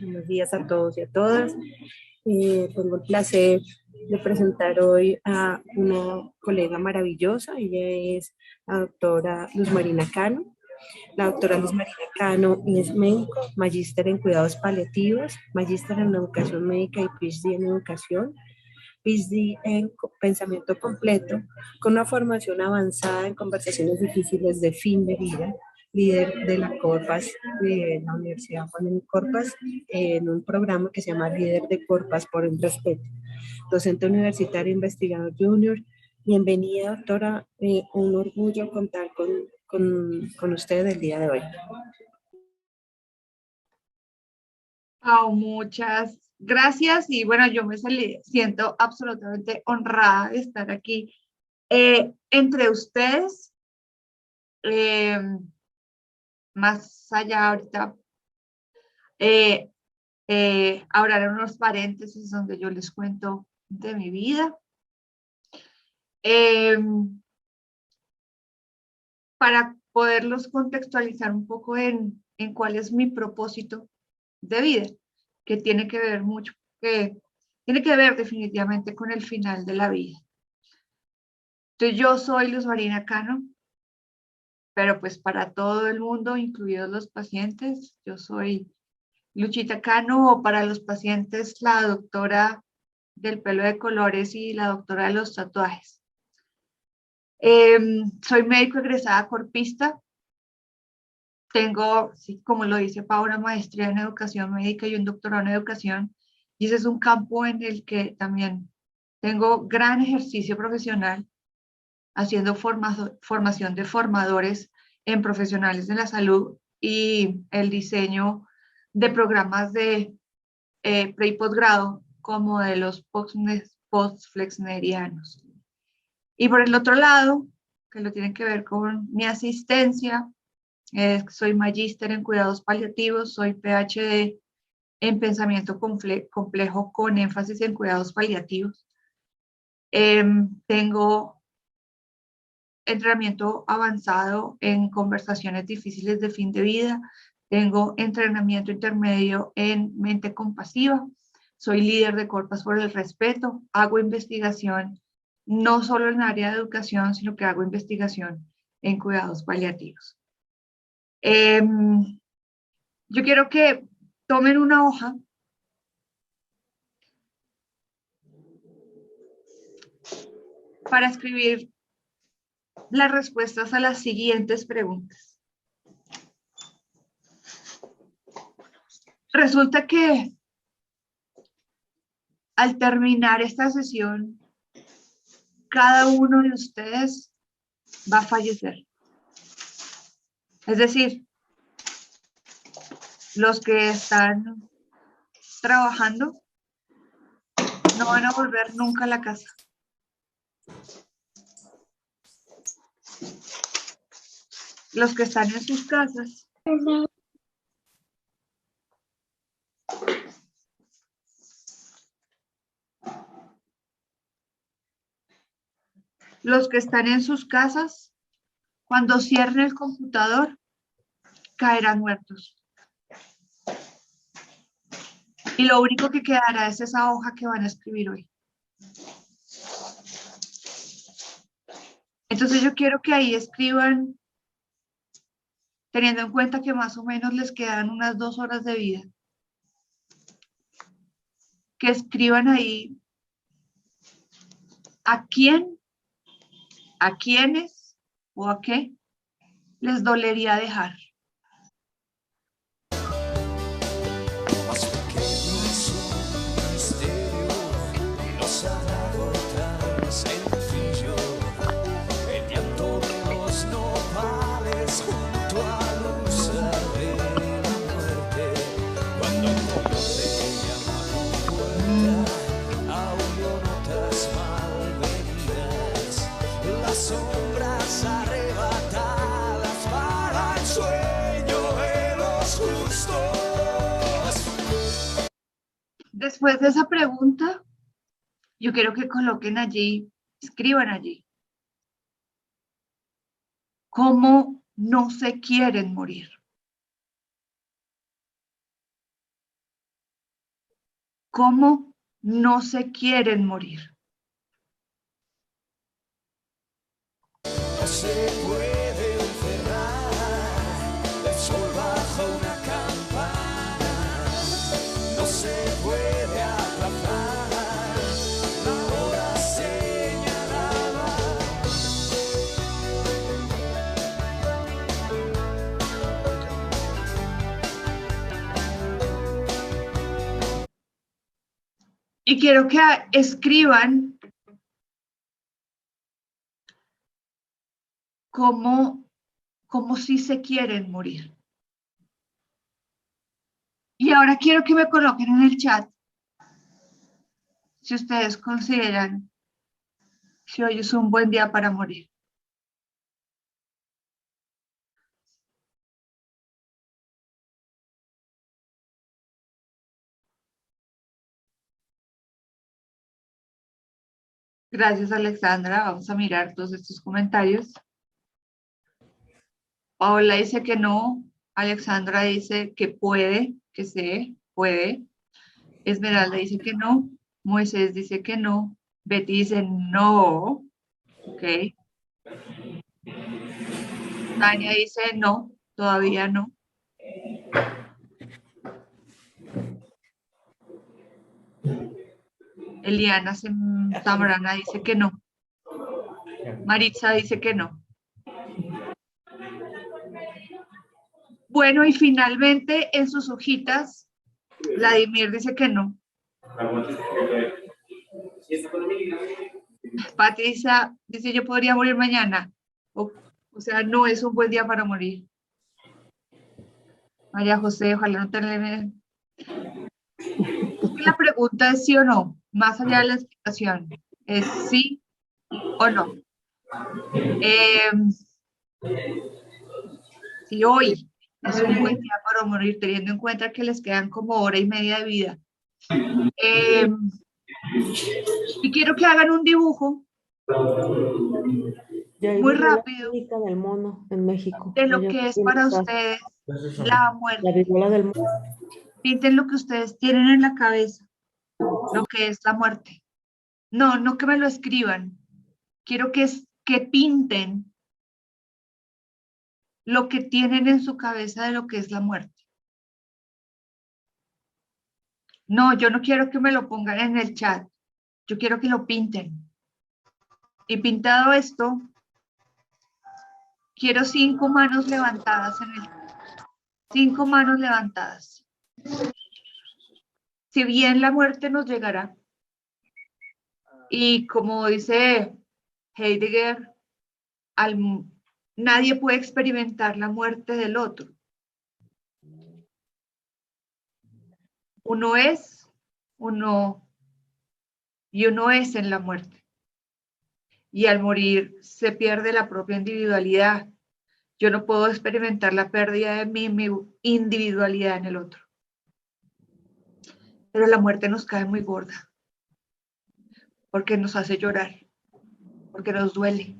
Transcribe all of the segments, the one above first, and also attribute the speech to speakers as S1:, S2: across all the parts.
S1: Buenos días a todos y a todas. Tengo el placer de presentar hoy a una colega maravillosa. Ella es la doctora Luz Marina Cano. La doctora Luz Marina Cano es médico, magíster en cuidados paliativos, magíster en educación médica y PhD en educación, PhD en pensamiento completo, con una formación avanzada en conversaciones difíciles de fin de vida, líder de la Corpas, de la Universidad Juan N. Corpas, en un programa que se llama Líder de Corpas por el Respeto. Docente universitario, investigador junior. Bienvenida, doctora. Un orgullo contar con usted el día de hoy.
S2: Muchas gracias y bueno, yo siento absolutamente honrada de estar aquí entre ustedes. Más allá ahorita, habrá unos paréntesis donde yo les cuento de mi vida. Para poderlos contextualizar un poco en cuál es mi propósito de vida, que tiene que ver mucho, que tiene que ver definitivamente con el final de la vida. Entonces yo soy Luz Marina Cano, pero pues para todo el mundo, incluidos los pacientes, yo soy Luchita Cano, o para los pacientes la doctora del pelo de colores y la doctora de los tatuajes. Soy médico egresada corpista. Tengo, sí, como lo dice Pau, una maestría en educación médica y un doctorado en educación, y ese es un campo en el que también tengo gran ejercicio profesional haciendo formación de formadores en profesionales de la salud y el diseño de programas de pre y posgrado como de los post-flexnerianos. Y por el otro lado, que lo tiene que ver con mi asistencia, soy magíster en cuidados paliativos, soy PhD en pensamiento complejo con énfasis en cuidados paliativos. Tengo entrenamiento avanzado en conversaciones difíciles de fin de vida. Tengo entrenamiento intermedio en mente compasiva. Soy líder de Corpas por el Respeto. Hago investigación no solo en el área de educación, sino que hago investigación en cuidados paliativos. Yo quiero que tomen una hoja para escribir las respuestas a las siguientes preguntas. Resulta que al terminar esta sesión, cada uno de ustedes va a fallecer. Es decir, los que están trabajando no van a volver nunca a la casa. Los que están en sus casas cuando cierren el computador, caerán muertos. Y lo único que quedará es esa hoja que van a escribir hoy. Entonces yo quiero que ahí escriban, teniendo en cuenta que más o menos les quedan unas 2 horas de vida, que escriban ahí a quién, a quiénes o a qué les dolería dejar.
S3: Sombras arrebatadas para el sueño de los justos.
S2: Después de esa pregunta, yo quiero que coloquen allí, escriban allí, ¿cómo no se quieren morir? ¿Cómo no se quieren morir?
S3: No se puede encerrar el sol bajo una campana, no se puede aplazar la hora señalada.
S2: Y quiero que escriban cómo sí se quieren morir. Y ahora quiero que me coloquen en el chat si ustedes consideran si hoy es un buen día para morir. Gracias, Alexandra. Vamos a mirar todos estos comentarios. Paola dice que no. Alexandra dice que puede, que se puede. Esmeralda dice que no. Moisés dice que no. Betty dice no. Ok. Tania dice no, todavía no. Eliana Zambrana dice que no. Maritza dice que no. Bueno, y finalmente en sus hojitas, Vladimir dice que no. Patricia dice yo podría morir mañana. O sea, no es un buen día para morir. María José, ojalá no te... Es que la pregunta es sí o no, más allá de la explicación. Es sí o no. Si hoy es un buen día para morir, teniendo en cuenta que les quedan como hora y media de vida. Y quiero que hagan un dibujo muy rápido
S4: del mono en México.
S2: de lo que es para ustedes la muerte.
S4: La viruela del mono.
S2: Pinten lo que ustedes tienen en la cabeza, lo que es la muerte. No, no que me lo escriban. Quiero que pinten lo que tienen en su cabeza de lo que es la muerte. No, yo no quiero que me lo pongan en el chat. Yo quiero que lo pinten. Y pintado esto, quiero 5 manos levantadas en el 5 manos levantadas. Si bien la muerte nos llegará, y como dice Heidegger, nadie puede experimentar la muerte del otro. Uno es en la muerte. Y al morir se pierde la propia individualidad. Yo no puedo experimentar la pérdida de mi individualidad en el otro. Pero la muerte nos cae muy gorda, porque nos hace llorar, porque nos duele,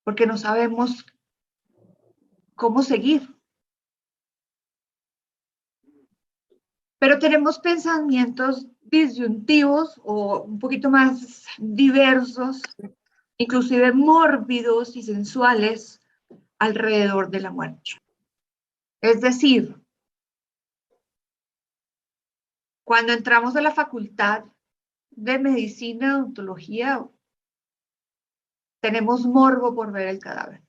S2: porque no sabemos cómo seguir. Pero tenemos pensamientos disyuntivos o un poquito más diversos, inclusive mórbidos y sensuales, alrededor de la muerte. Es decir, cuando entramos a la facultad de medicina, odontología, tenemos morbo por ver el cadáver.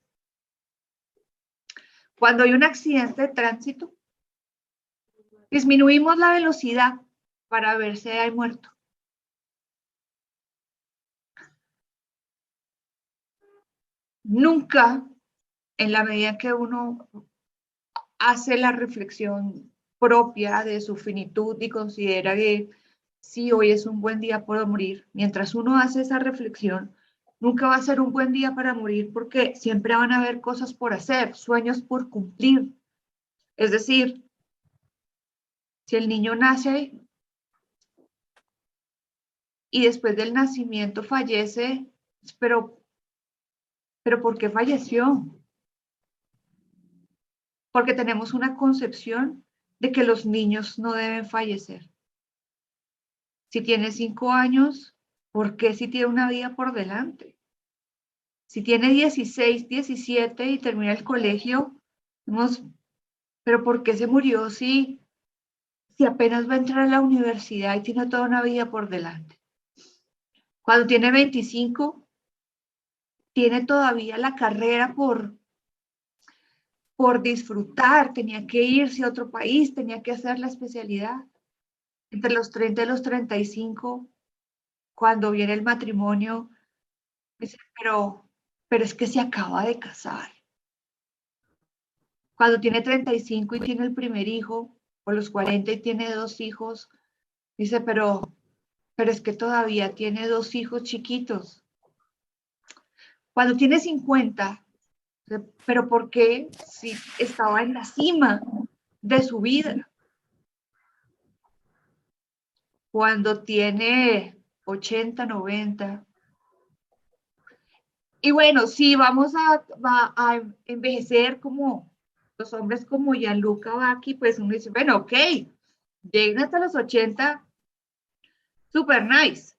S2: Cuando hay un accidente de tránsito, disminuimos la velocidad para ver si hay muerto. Nunca, en la medida que uno hace la reflexión propia de su finitud y considera que sí, hoy es un buen día para morir, mientras uno hace esa reflexión, nunca va a ser un buen día para morir porque siempre van a haber cosas por hacer, sueños por cumplir. Es decir, si el niño nace y después del nacimiento fallece, pero ¿por qué falleció? Porque tenemos una concepción de que los niños no deben fallecer. Si tiene 5 años, ¿por qué si tiene una vida por delante? Si tiene 16, 17 y termina el colegio, pero ¿por qué se murió si apenas va a entrar a la universidad y tiene toda una vida por delante? Cuando tiene 25, tiene todavía la carrera por disfrutar, tenía que irse a otro país, tenía que hacer la especialidad. Entre los 30 y los 35, cuando viene el matrimonio, dice, pero es que se acaba de casar. Cuando tiene 35 y tiene el primer hijo, o los 40 y tiene 2 hijos, dice, pero es que todavía tiene 2 hijos chiquitos. Cuando tiene 50, pero ¿por qué si estaba en la cima de su vida? Cuando tiene 80, 90. Y bueno, sí, va a envejecer como los hombres como Gianluca Vacchi, pues uno dice, bueno, ok, lleguen hasta los 80, super nice.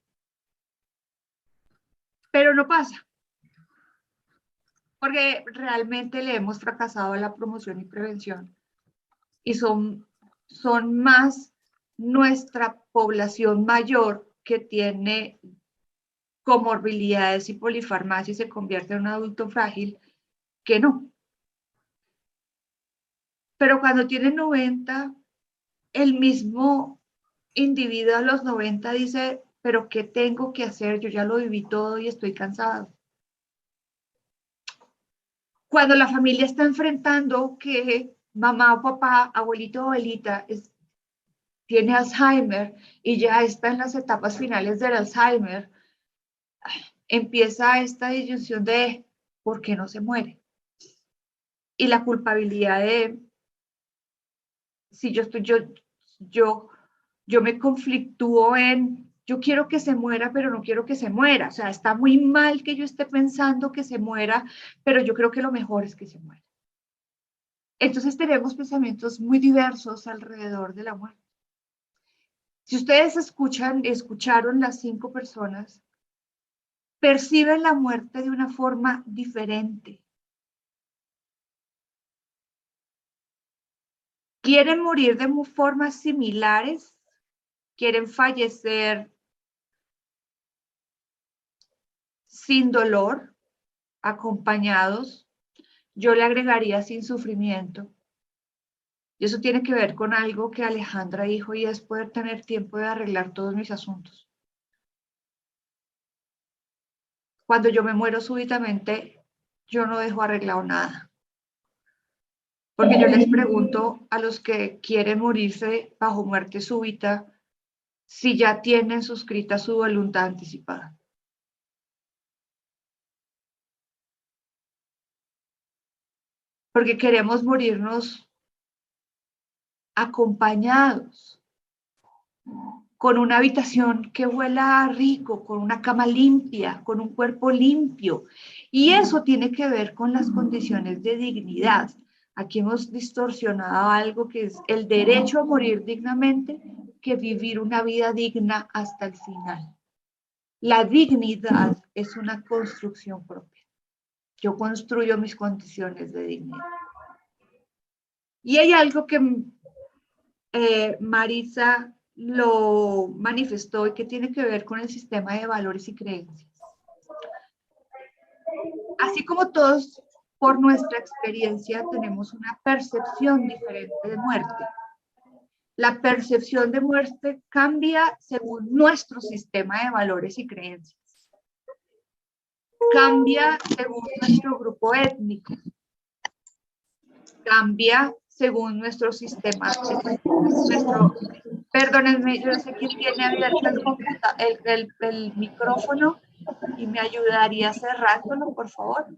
S2: Pero no pasa, porque realmente le hemos fracasado a la promoción y prevención. Y son más nuestra población mayor que tiene comorbilidades y polifarmacia y se convierte en un adulto frágil que no. Pero cuando tiene 90, el mismo individuo a los 90 dice, pero ¿qué tengo que hacer? Yo ya lo viví todo y estoy cansado. Cuando la familia está enfrentando que mamá o papá, abuelito o abuelita tiene Alzheimer y ya está en las etapas finales del Alzheimer, empieza esta disyunción de ¿por qué no se muere? Y la culpabilidad de si yo me conflictúo en yo quiero que se muera, pero no quiero que se muera. O sea, está muy mal que yo esté pensando que se muera, pero yo creo que lo mejor es que se muera. Entonces tenemos pensamientos muy diversos alrededor de la muerte. Si ustedes escucharon las 5 personas, perciben la muerte de una forma diferente. ¿Quieren morir de formas similares? ¿Quieren fallecer sin dolor, acompañados? Yo le agregaría sin sufrimiento. Y eso tiene que ver con algo que Alejandra dijo y es poder tener tiempo de arreglar todos mis asuntos. Cuando yo me muero súbitamente, yo no dejo arreglado nada. Porque yo les pregunto a los que quieren morirse bajo muerte súbita si ya tienen suscrita su voluntad anticipada. Porque queremos morirnos acompañados, con una habitación que huela rico, con una cama limpia, con un cuerpo limpio. Y eso tiene que ver con las condiciones de dignidad. Aquí hemos distorsionado algo que es el derecho a morir dignamente, que vivir una vida digna hasta el final. La dignidad es una construcción propia. Yo construyo mis condiciones de dignidad. Y hay algo que Marisa lo manifestó y que tiene que ver con el sistema de valores y creencias. Así como todos, por nuestra experiencia, tenemos una percepción diferente de muerte. La percepción de muerte cambia según nuestro sistema de valores y creencias. Cambia según nuestro grupo étnico. Cambia según nuestro sistema, perdónenme, yo no sé quién tiene abierto el micrófono y me ayudaría cerrándolo, por favor.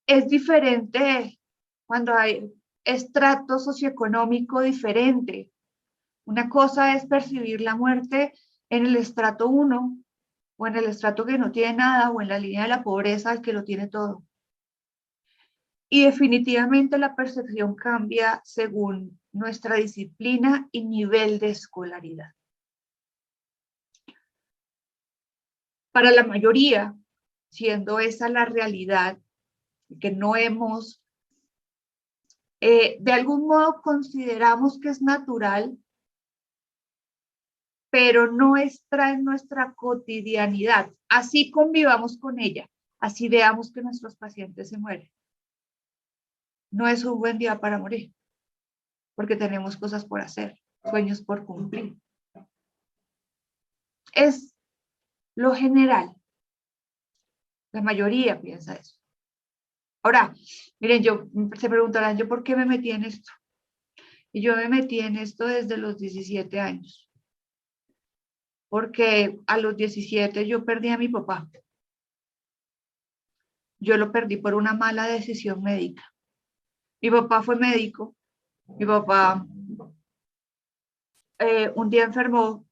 S2: Es diferente cuando hay estrato socioeconómico diferente. Una cosa es percibir la muerte en el estrato 1 o en el estrato que no tiene nada o en la línea de la pobreza el que lo tiene todo. Y definitivamente la percepción cambia según nuestra disciplina y nivel de escolaridad. Para la mayoría, siendo esa la realidad, que no hemos, de algún modo consideramos que es natural, pero no está en nuestra cotidianidad. Así convivamos con ella, así veamos que nuestros pacientes se mueren. No es un buen día para morir, porque tenemos cosas por hacer, sueños por cumplir. Es lo general. La mayoría piensa eso. Ahora, miren, se preguntarán, ¿yo por qué me metí en esto? Y yo me metí en esto desde los 17 años. Porque a los 17 yo perdí a mi papá. Yo lo perdí por una mala decisión médica. Mi papá fue médico. Mi papá un día enfermó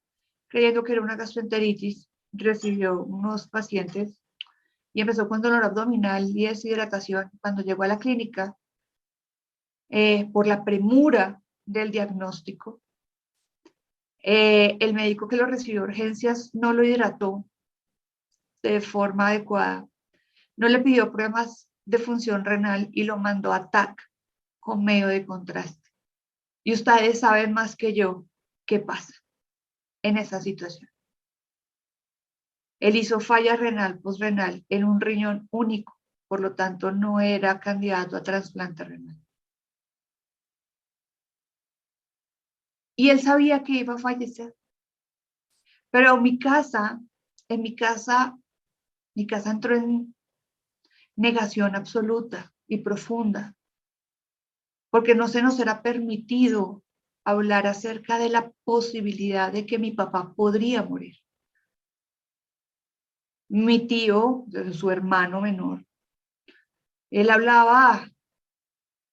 S2: creyendo que era una gastroenteritis. Recibió unos pacientes y empezó con dolor abdominal y deshidratación. Cuando llegó a la clínica, por la premura del diagnóstico, el médico que lo recibió a urgencias no lo hidrató de forma adecuada, no le pidió pruebas de función renal y lo mandó a TAC con medio de contraste. Y ustedes saben más que yo qué pasa en esa situación. Él hizo falla renal postrenal en un riñón único, por lo tanto no era candidato a trasplante renal. Y él sabía que iba a fallecer. Pero en mi casa entró en negación absoluta y profunda, porque no se nos era permitido hablar acerca de la posibilidad de que mi papá podría morir. Mi tío, su hermano menor, él hablaba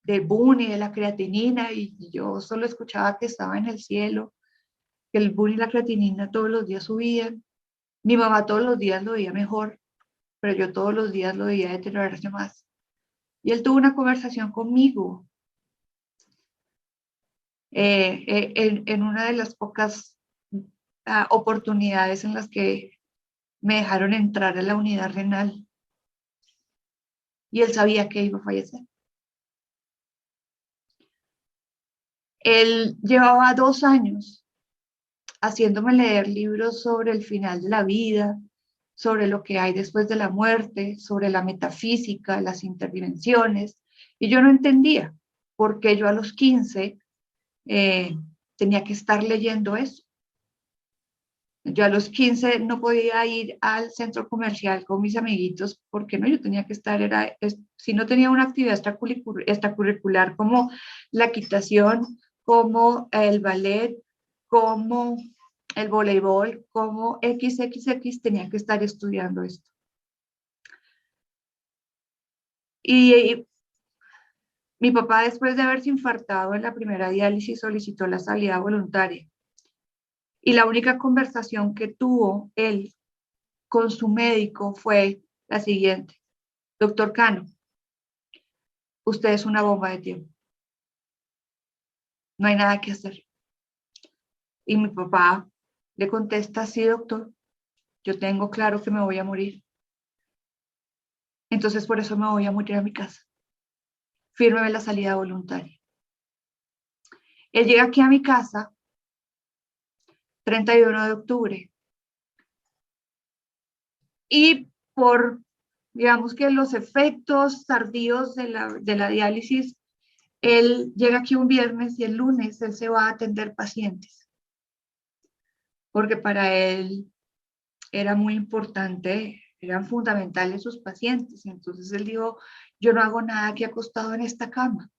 S2: del boom y de la creatinina y yo solo escuchaba que estaba en el cielo, que el boom y la creatinina todos los días subían. Mi mamá todos los días lo veía mejor, pero yo todos los días lo veía deteriorarse más. Y él tuvo una conversación conmigo en una de las pocas oportunidades en las que me dejaron entrar a la unidad renal. Y él sabía que iba a fallecer. Él llevaba 2 años haciéndome leer libros sobre el final de la vida, sobre lo que hay después de la muerte, sobre la metafísica, las interdimensiones, y yo no entendía por qué yo a los 15 tenía que estar leyendo eso. Yo a los 15 no podía ir al centro comercial con mis amiguitos porque no, yo tenía que estar, si no tenía una actividad extracurricular como la equitación, como el ballet, como el voleibol, como XXX, tenía que estar estudiando esto. Y mi papá, después de haberse infartado en la primera diálisis, solicitó la salida voluntaria. Y la única conversación que tuvo él con su médico fue la siguiente: doctor Cano, usted es una bomba de tiempo. No hay nada que hacer. Y mi papá le contesta: sí, doctor, yo tengo claro que me voy a morir. Entonces por eso me voy a morir a mi casa. Fírmeme la salida voluntaria. Él llega aquí a mi casa 31 de octubre. Y por, digamos que los efectos tardíos de la diálisis, él llega aquí un viernes y el lunes él se va a atender pacientes. Porque para él era muy importante, eran fundamentales sus pacientes. Entonces él dijo: yo no hago nada aquí acostado en esta cama,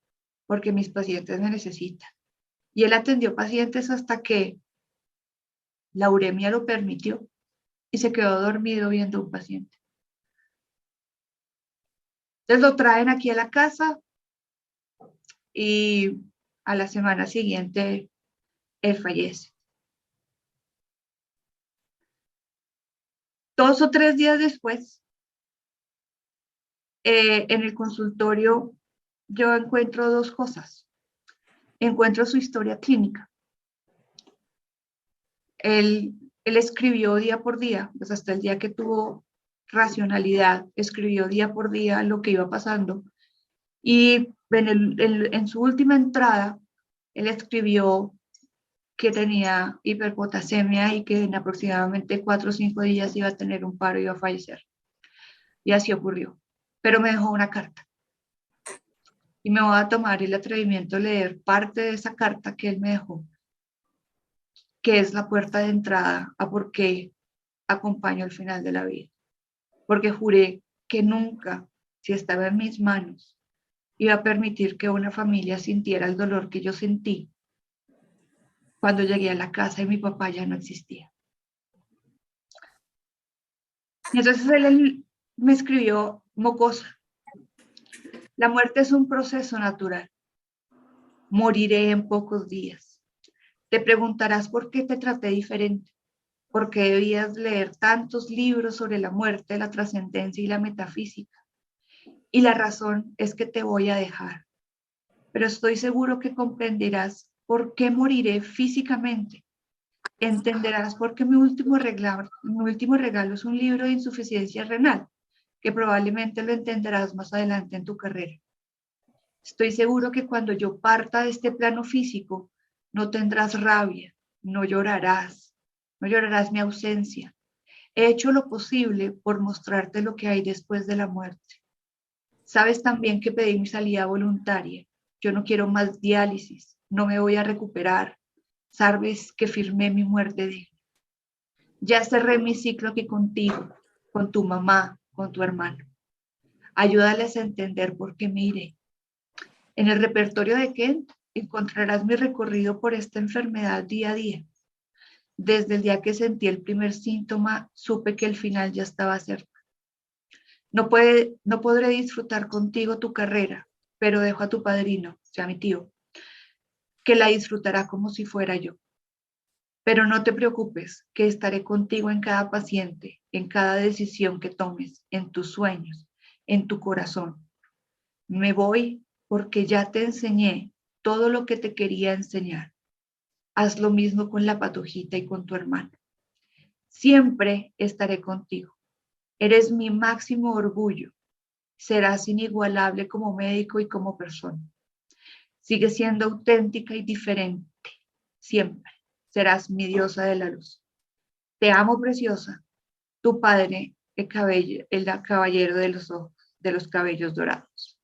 S2: porque mis pacientes me necesitan. Y él atendió pacientes hasta que la uremia lo permitió y se quedó dormido viendo un paciente. Entonces lo traen aquí a la casa y a la semana siguiente él fallece. 2 o 3 días después, en el consultorio yo encuentro dos cosas. Encuentro su historia clínica. Él escribió día por día, pues hasta el día que tuvo racionalidad, escribió día por día lo que iba pasando. Y en su última entrada, él escribió que tenía hiperpotasemia y que en aproximadamente 4 o 5 días iba a tener un paro y iba a fallecer. Y así ocurrió. Pero me dejó una carta. Y me voy a tomar el atrevimiento de leer parte de esa carta que él me dejó, que es la puerta de entrada a por qué acompaño el final de la vida. Porque juré que nunca, si estaba en mis manos, iba a permitir que una familia sintiera el dolor que yo sentí cuando llegué a la casa y mi papá ya no existía. Y entonces él me escribió: mocosa, la muerte es un proceso natural. Moriré en pocos días. Te preguntarás por qué te traté diferente, por qué debías leer tantos libros sobre la muerte, la trascendencia y la metafísica. Y la razón es que te voy a dejar. Pero estoy seguro que comprenderás por qué moriré físicamente. Entenderás por qué mi último regalo es un libro de insuficiencia renal, que probablemente lo entenderás más adelante en tu carrera. Estoy seguro que cuando yo parta de este plano físico, no tendrás rabia, no llorarás mi ausencia. He hecho lo posible por mostrarte lo que hay después de la muerte. Sabes también que pedí mi salida voluntaria. Yo no quiero más diálisis, no me voy a recuperar. Sabes que firmé mi muerte digna. Ya cerré mi ciclo aquí contigo, con tu mamá, con tu hermano. Ayúdales a entender por qué me iré. En el repertorio de Kent encontrarás mi recorrido por esta enfermedad día a día. Desde el día que sentí el primer síntoma, supe que el final ya estaba cerca. No podré disfrutar contigo tu carrera, pero dejo a tu padrino, o sea, mi tío, que la disfrutará como si fuera yo. Pero no te preocupes, que estaré contigo en cada paciente, en cada decisión que tomes, en tus sueños, en tu corazón. Me voy porque ya te enseñé todo lo que te quería enseñar. Haz lo mismo con la patojita y con tu hermano. Siempre estaré contigo. Eres mi máximo orgullo. Serás inigualable como médico y como persona. Sigue siendo auténtica y diferente. Siempre serás mi diosa de la luz. Te amo, preciosa. Tu padre, el caballero de los ojos, de los cabellos dorados.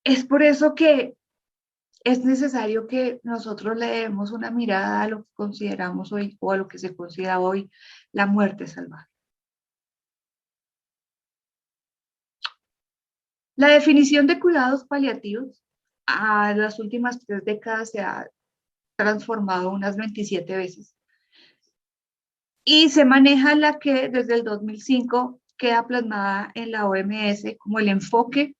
S2: Es por eso que es necesario que nosotros le demos una mirada a lo que consideramos hoy o a lo que se considera hoy la muerte salvaje. La definición de cuidados paliativos a las últimas 3 décadas se ha transformado unas 27 veces y se maneja la que desde el 2005 queda plasmada en la OMS como el enfoque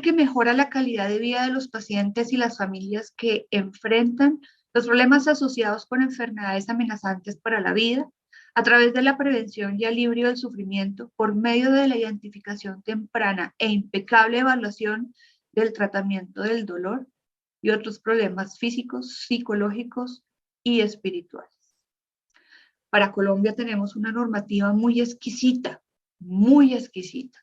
S2: que mejora la calidad de vida de los pacientes y las familias que enfrentan los problemas asociados con enfermedades amenazantes para la vida, a través de la prevención y alivio del sufrimiento, por medio de la identificación temprana e impecable evaluación del tratamiento del dolor y otros problemas físicos, psicológicos y espirituales. Para Colombia tenemos una normativa muy exquisita, muy exquisita.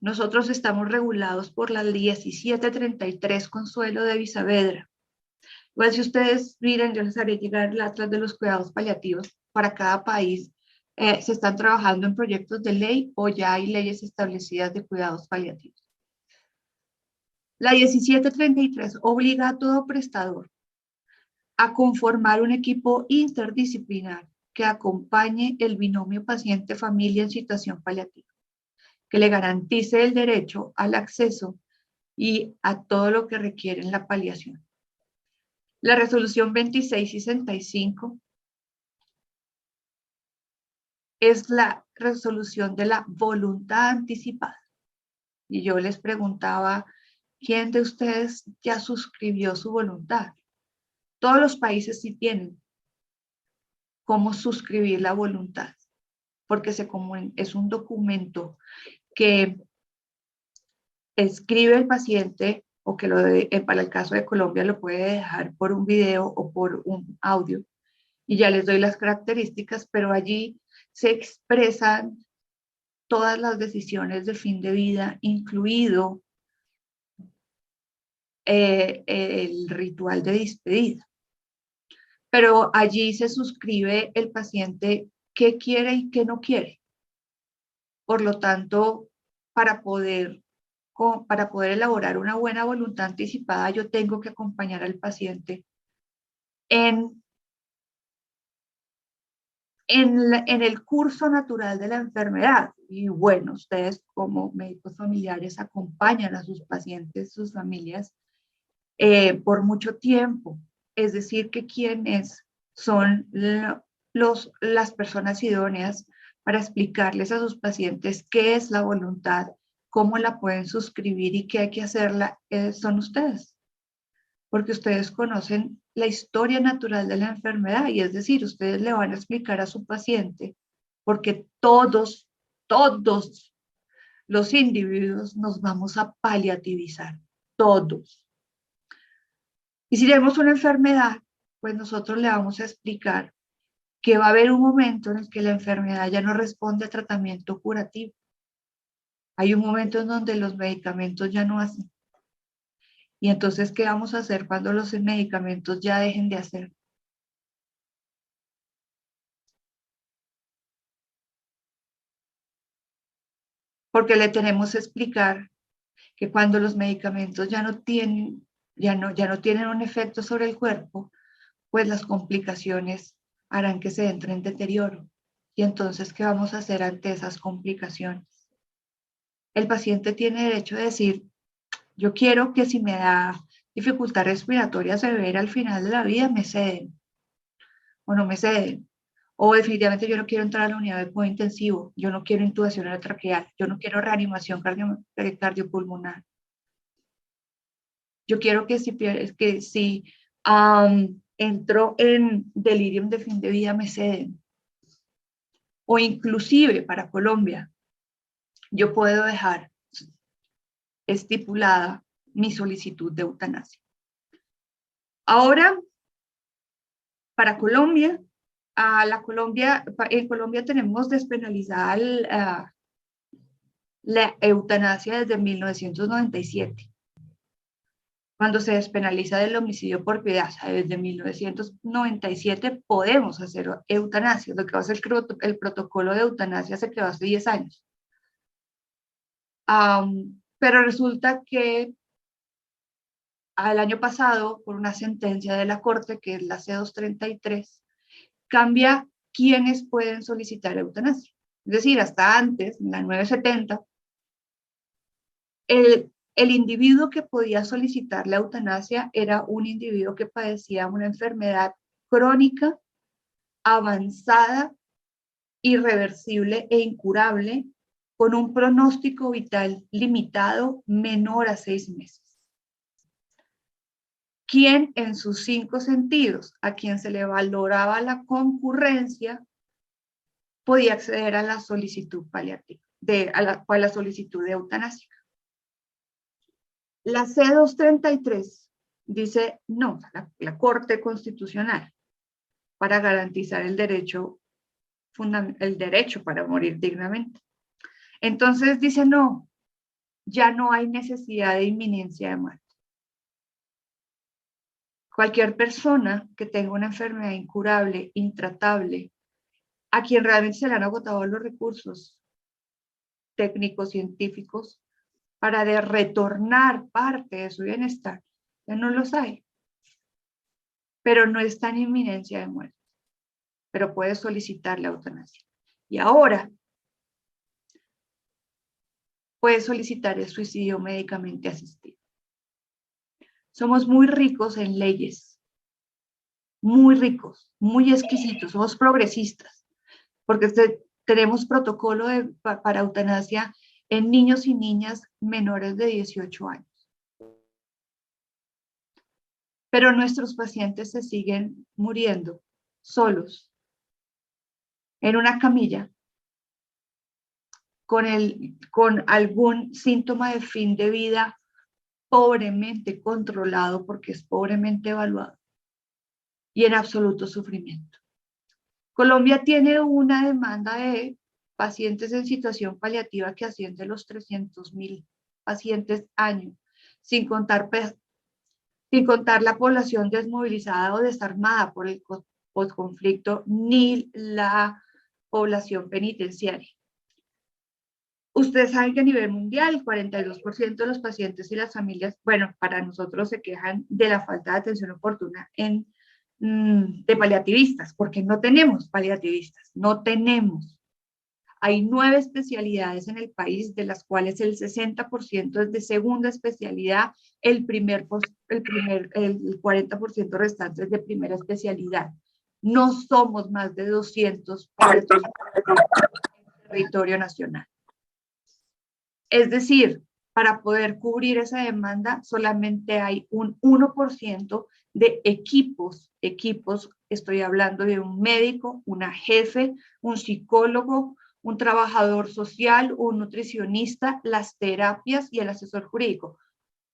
S2: Nosotros estamos regulados por la 1733 Consuelo de Saavedra. Igual si ustedes miren, yo les haré llegar el atlas de los cuidados paliativos para cada país. Se están trabajando en proyectos de ley o ya hay leyes establecidas de cuidados paliativos. La 1733 obliga a todo prestador a conformar un equipo interdisciplinar que acompañe el binomio paciente-familia en situación paliativa, que le garantice el derecho al acceso y a todo lo que requiere en la paliación. La resolución 2665 es la resolución de la voluntad anticipada. Y yo les preguntaba, ¿quién de ustedes ya suscribió su voluntad? Todos los países sí tienen cómo suscribir la voluntad, porque es un documento que escribe el paciente o que para el caso de Colombia lo puede dejar por un video o por un audio. Y ya les doy las características, pero allí se expresan todas las decisiones de fin de vida, incluido el ritual de despedida. Pero allí se suscribe el paciente qué quiere y qué no quiere. Por lo tanto, para poder elaborar una buena voluntad anticipada, yo tengo que acompañar al paciente en el curso natural de la enfermedad. Y bueno, ustedes como médicos familiares acompañan a sus pacientes, sus familias, por mucho tiempo. Es decir, que quienes son las personas idóneas para explicarles a sus pacientes qué es la voluntad, cómo la pueden suscribir y qué hay que hacerla, son ustedes. Porque ustedes conocen la historia natural de la enfermedad y es decir, ustedes le van a explicar a su paciente, porque todos los individuos nos vamos a paliativizar, todos. Y si tenemos una enfermedad, pues nosotros le vamos a explicar que va a haber un momento en el que la enfermedad ya no responde a tratamiento curativo. Hay un momento en donde los medicamentos ya no hacen. Y entonces, ¿qué vamos a hacer cuando los medicamentos ya dejen de hacer? Porque le tenemos que explicar que cuando los medicamentos ya no tienen un efecto sobre el cuerpo, pues las complicaciones harán que se entre en deterioro. Y entonces, ¿qué vamos a hacer ante esas complicaciones? El paciente tiene derecho a decir, yo quiero que si me da dificultad respiratoria severa al final de la vida, me ceden o no me ceden. O definitivamente yo no quiero entrar a la unidad de cuidado intensivo, yo no quiero intubación traqueal, yo no quiero reanimación cardiopulmonar. Yo quiero que si entro en delirium de fin de vida, me ceden. O inclusive para Colombia, yo puedo dejar estipulada mi solicitud de eutanasia. Ahora, para Colombia, en Colombia tenemos despenalizada la eutanasia desde 1997. Cuando se despenaliza el homicidio por piedad, desde 1997 podemos hacer eutanasia. Lo que va a ser el protocolo de eutanasia se creó hace 10 años. Pero resulta que el año pasado, por una sentencia de la Corte, que es la C-233, cambia quiénes pueden solicitar eutanasia. Es decir, hasta antes, en la 970, el individuo que podía solicitar la eutanasia era un individuo que padecía una enfermedad crónica, avanzada, irreversible e incurable, con un pronóstico vital limitado menor a 6 meses. Quien en sus 5 sentidos, a quien se le valoraba la concurrencia, podía acceder a la solicitud paliativa, a la solicitud de eutanasia. La C-233 dice no, la Corte Constitucional, para garantizar el derecho para morir dignamente. Entonces dice no, ya no hay necesidad de inminencia de muerte. Cualquier persona que tenga una enfermedad incurable, intratable, a quien realmente se le han agotado los recursos técnicos, científicos, para retornar parte de su bienestar, ya no los hay. Pero no está en inminencia de muerte, pero puede solicitar la eutanasia. Y ahora puede solicitar el suicidio médicamente asistido. Somos muy ricos en leyes, muy ricos, muy exquisitos, somos progresistas, porque tenemos protocolo para eutanasia en niños y niñas menores de 18 años. pero nuestros pacientes se siguen muriendo solos, en una camilla, con algún síntoma de fin de vida pobremente controlado, porque es pobremente evaluado, y en absoluto sufrimiento. Colombia tiene una demanda de pacientes en situación paliativa que asciende a los 300.000 pacientes año, sin contar la población desmovilizada o desarmada por el posconflicto, ni la población penitenciaria. Ustedes saben que a nivel mundial, el 42% de los pacientes y las familias, bueno, para nosotros se quejan de la falta de atención oportuna de paliativistas, porque no tenemos paliativistas, no tenemos. Hay 9 especialidades en el país, de las cuales el 60% es de segunda especialidad, el 40% restante es de primera especialidad. No somos más de 200 paliativistas en el territorio nacional. Es decir, para poder cubrir esa demanda, solamente hay un 1% de equipos, estoy hablando de un médico, una jefe, un psicólogo, un trabajador social, un nutricionista, las terapias y el asesor jurídico.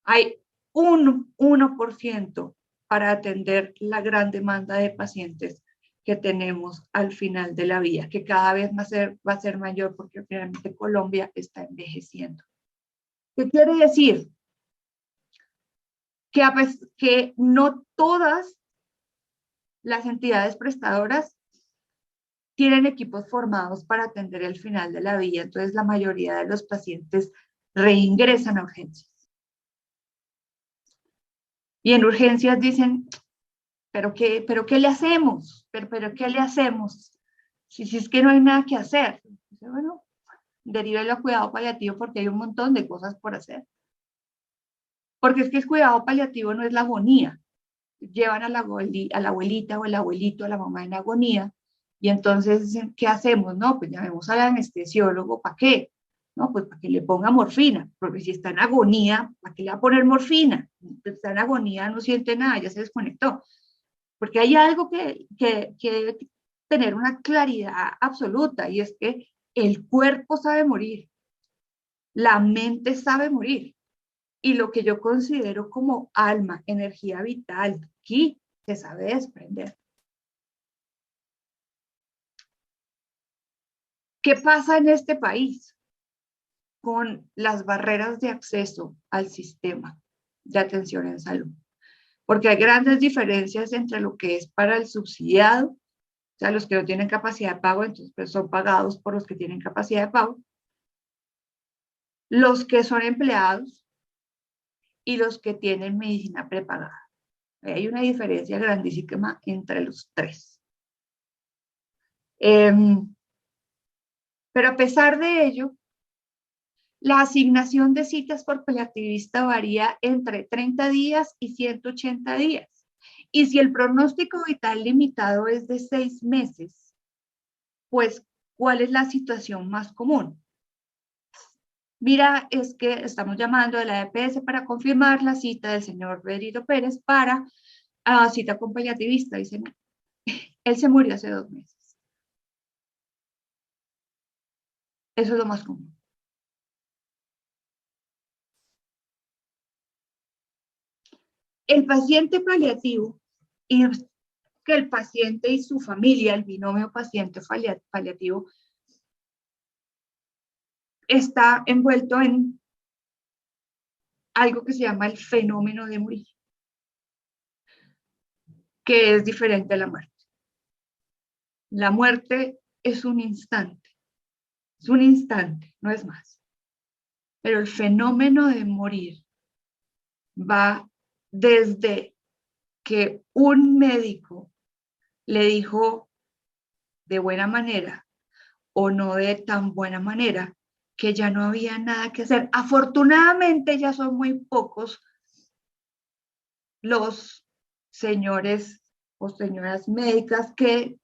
S2: Hay un 1% para atender la gran demanda de pacientes que tenemos al final de la vida, que cada vez va a ser mayor, porque realmente Colombia está envejeciendo. ¿Qué quiere decir? Que no todas las entidades prestadoras tienen equipos formados para atender el final de la vida, entonces la mayoría de los pacientes reingresan a urgencias. Y en urgencias dicen, ¿pero qué le hacemos? ¿Pero qué le hacemos? Si es que no hay nada que hacer. Dice, bueno, derívelo a cuidado paliativo, porque hay un montón de cosas por hacer. Porque es que el cuidado paliativo no es la agonía. Llevan a la abuelita o el abuelito, a la mamá en agonía, y entonces, ¿qué hacemos? No, pues llamemos al anestesiólogo, ¿para qué? No, pues para que le ponga morfina, porque si está en agonía, ¿para qué le va a poner morfina? Está en agonía, no siente nada, ya se desconectó. Porque hay algo que debe tener una claridad absoluta, y es que el cuerpo sabe morir, la mente sabe morir, y lo que yo considero como alma, energía vital, aquí se sabe desprender. ¿Qué pasa en este país con las barreras de acceso al sistema de atención en salud? Porque hay grandes diferencias entre lo que es para el subsidiado, o sea, los que no tienen capacidad de pago, entonces pues, son pagados por los que tienen capacidad de pago, los que son empleados y los que tienen medicina prepagada. Hay una diferencia grandísima entre los tres. Pero a pesar de ello, la asignación de citas por paliativista varía entre 30 días y 180 días. Y si el pronóstico vital limitado es de 6 meses, pues, ¿cuál es la situación más común? Mira, es que estamos llamando a la EPS para confirmar la cita del señor Benito Pérez para cita con paliativista. Dicen, él se murió hace 2 meses. Eso es lo más común. El paciente paliativo, y que el paciente y su familia, el binomio paciente paliativo, está envuelto en algo que se llama el fenómeno de morir, que es diferente a la muerte. La muerte es un instante, no es más. Pero el fenómeno de morir va desde que un médico le dijo de buena manera o no de tan buena manera que ya no había nada que hacer. Afortunadamente ya son muy pocos los señores o señoras médicas que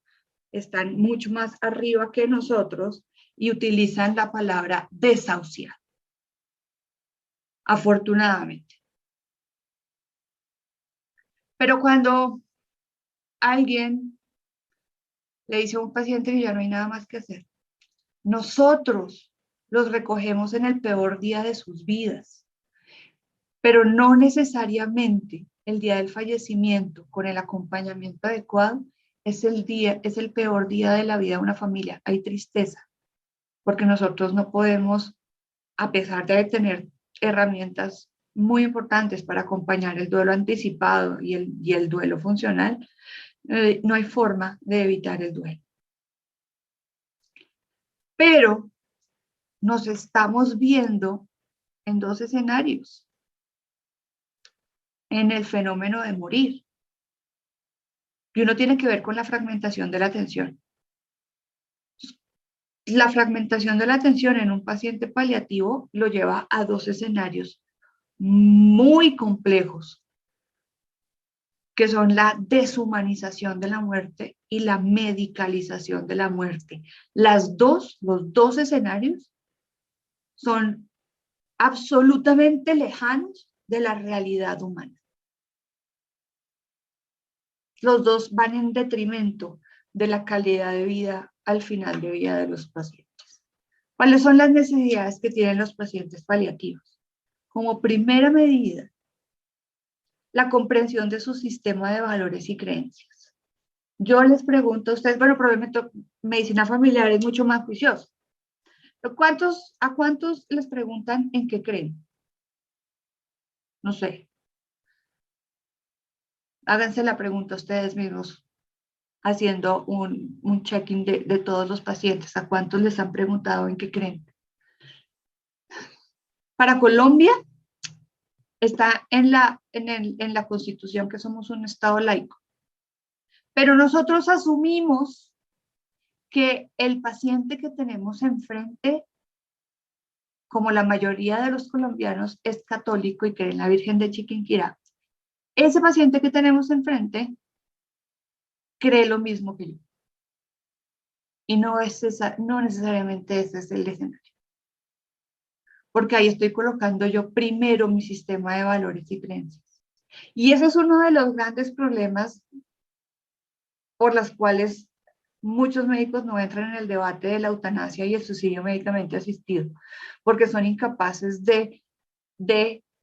S2: están mucho más arriba que nosotros y utilizan la palabra desahuciar. Afortunadamente. Pero cuando alguien le dice a un paciente que ya no hay nada más que hacer, nosotros los recogemos en el peor día de sus vidas, pero no necesariamente el día del fallecimiento con el acompañamiento adecuado es el peor día de la vida de una familia. Hay tristeza, porque nosotros no podemos, a pesar de tener herramientas muy importantes para acompañar el duelo anticipado y el duelo funcional, no hay forma de evitar el duelo. Pero nos estamos viendo en dos escenarios. En el fenómeno de morir. Y uno tiene que ver con la fragmentación de la atención. La fragmentación de la atención en un paciente paliativo lo lleva a dos escenarios muy complejos, que son la deshumanización de la muerte y la medicalización de la muerte. Los dos escenarios son absolutamente lejanos de la realidad humana. Los dos van en detrimento de la calidad de vida al final de vida de los pacientes. ¿Cuáles son las necesidades que tienen los pacientes paliativos? Como primera medida, la comprensión de su sistema de valores y creencias. Yo les pregunto a ustedes, bueno, probablemente medicina familiar es mucho más juiciosa. ¿A cuántos les preguntan en qué creen? No sé. Háganse la pregunta ustedes mismos, haciendo un check-in de todos los pacientes. ¿A cuántos les han preguntado en qué creen? Para Colombia, está en la Constitución que somos un Estado laico. Pero nosotros asumimos que el paciente que tenemos enfrente, como la mayoría de los colombianos, es católico y cree en la Virgen de Chiquinquirá. Ese paciente que tenemos enfrente cree lo mismo que yo. Y no necesariamente ese es el escenario. Porque ahí estoy colocando yo primero mi sistema de valores y creencias. Y ese es uno de los grandes problemas por los cuales muchos médicos no entran en el debate de la eutanasia y el suicidio médicamente asistido, porque son incapaces de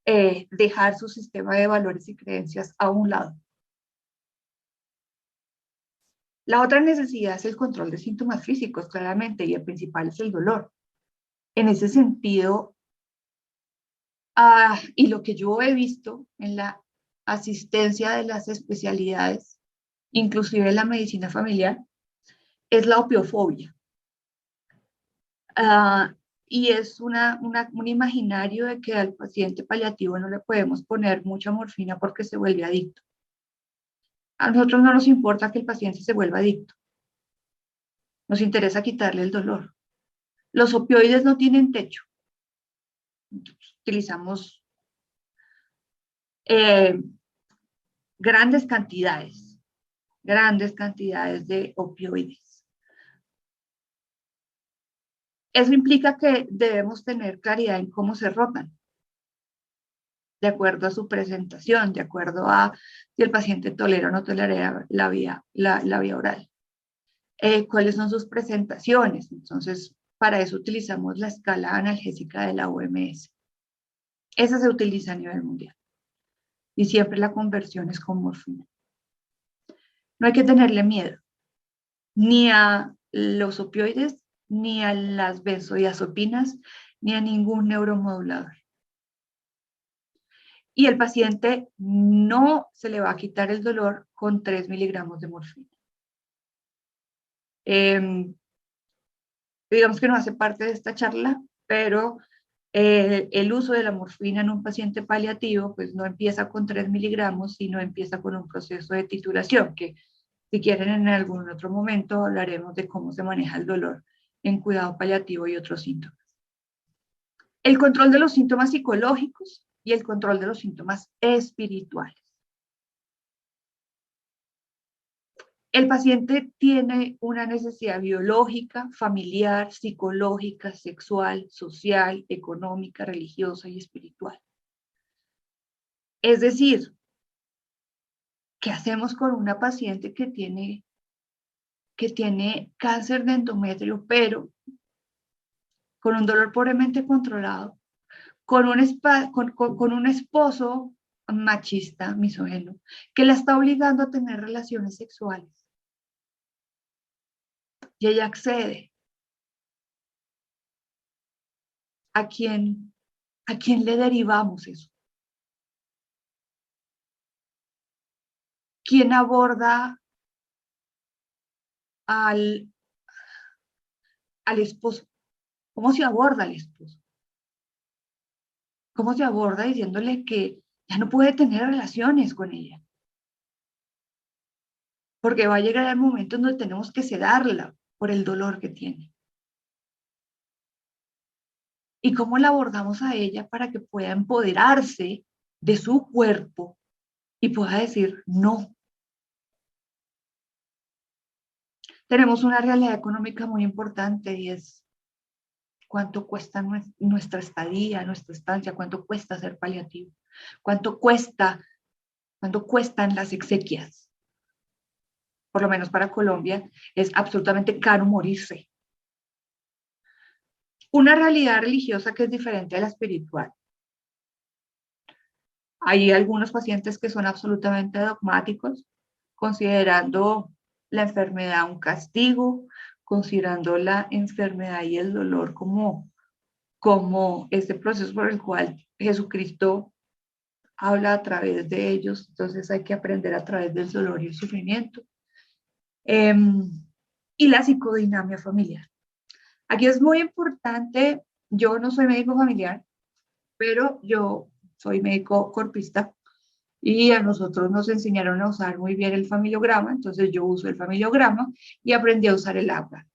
S2: dejar su sistema de valores y creencias a un lado. La otra necesidad es el control de síntomas físicos, claramente, y el principal es el dolor. En ese sentido, y lo que yo he visto en la asistencia de las especialidades, inclusive en la medicina familiar, es la opiofobia. Y es un imaginario de que al paciente paliativo no le podemos poner mucha morfina porque se vuelve adicto. A nosotros no nos importa que el paciente se vuelva adicto. Nos interesa quitarle el dolor. Los opioides no tienen techo. Utilizamos grandes cantidades de opioides. Eso implica que debemos tener claridad en cómo se rotan, de acuerdo a su presentación, de acuerdo a si el paciente tolera o no tolera la vía oral. ¿Cuáles son sus presentaciones? Entonces, para eso utilizamos la escala analgésica de la OMS. Esa se utiliza a nivel mundial. Y siempre la conversión es con morfina. No hay que tenerle miedo ni a los opioides, ni a las benzodiazepinas, ni a ningún neuromodulador. Y el paciente no se le va a quitar el dolor con 3 miligramos de morfina. Digamos que no hace parte de esta charla, pero el uso de la morfina en un paciente paliativo pues no empieza con 3 miligramos, sino empieza con un proceso de titulación, que si quieren en algún otro momento hablaremos de cómo se maneja el dolor en cuidado paliativo y otros síntomas. El control de los síntomas psicológicos y el control de los síntomas espirituales. El paciente tiene una necesidad biológica, familiar, psicológica, sexual, social, económica, religiosa y espiritual. Es decir, ¿Qué hacemos con una paciente que tiene cáncer de endometrio, pero con un dolor pobremente controlado, con un esposo machista, misógino, que la está obligando a tener relaciones sexuales? Y ella accede. ¿A quién le derivamos eso? ¿Quién aborda al esposo? ¿Cómo se aborda al esposo? ¿Cómo se aborda diciéndole que ya no puede tener relaciones con ella? Porque va a llegar el momento en donde tenemos que sedarla por el dolor que tiene. ¿Y cómo la abordamos a ella para que pueda empoderarse de su cuerpo y pueda decir no? Tenemos una realidad económica muy importante y es cuánto cuesta nuestra estadía, nuestra estancia, cuánto cuesta ser paliativo, cuánto cuestan las exequias. Por lo menos para Colombia es absolutamente caro morirse. Una realidad religiosa que es diferente a la espiritual. Hay algunos pacientes que son absolutamente dogmáticos, considerando la enfermedad un castigo, considerando la enfermedad y el dolor como este proceso por el cual Jesucristo habla a través de ellos. Entonces hay que aprender a través del dolor y el sufrimiento. Y la psicodinamia familiar. Aquí es muy importante, yo no soy médico familiar, pero yo soy médico corpista y a nosotros nos enseñaron a usar muy bien el familiograma, entonces yo uso el familiograma y aprendí a usar el ABA,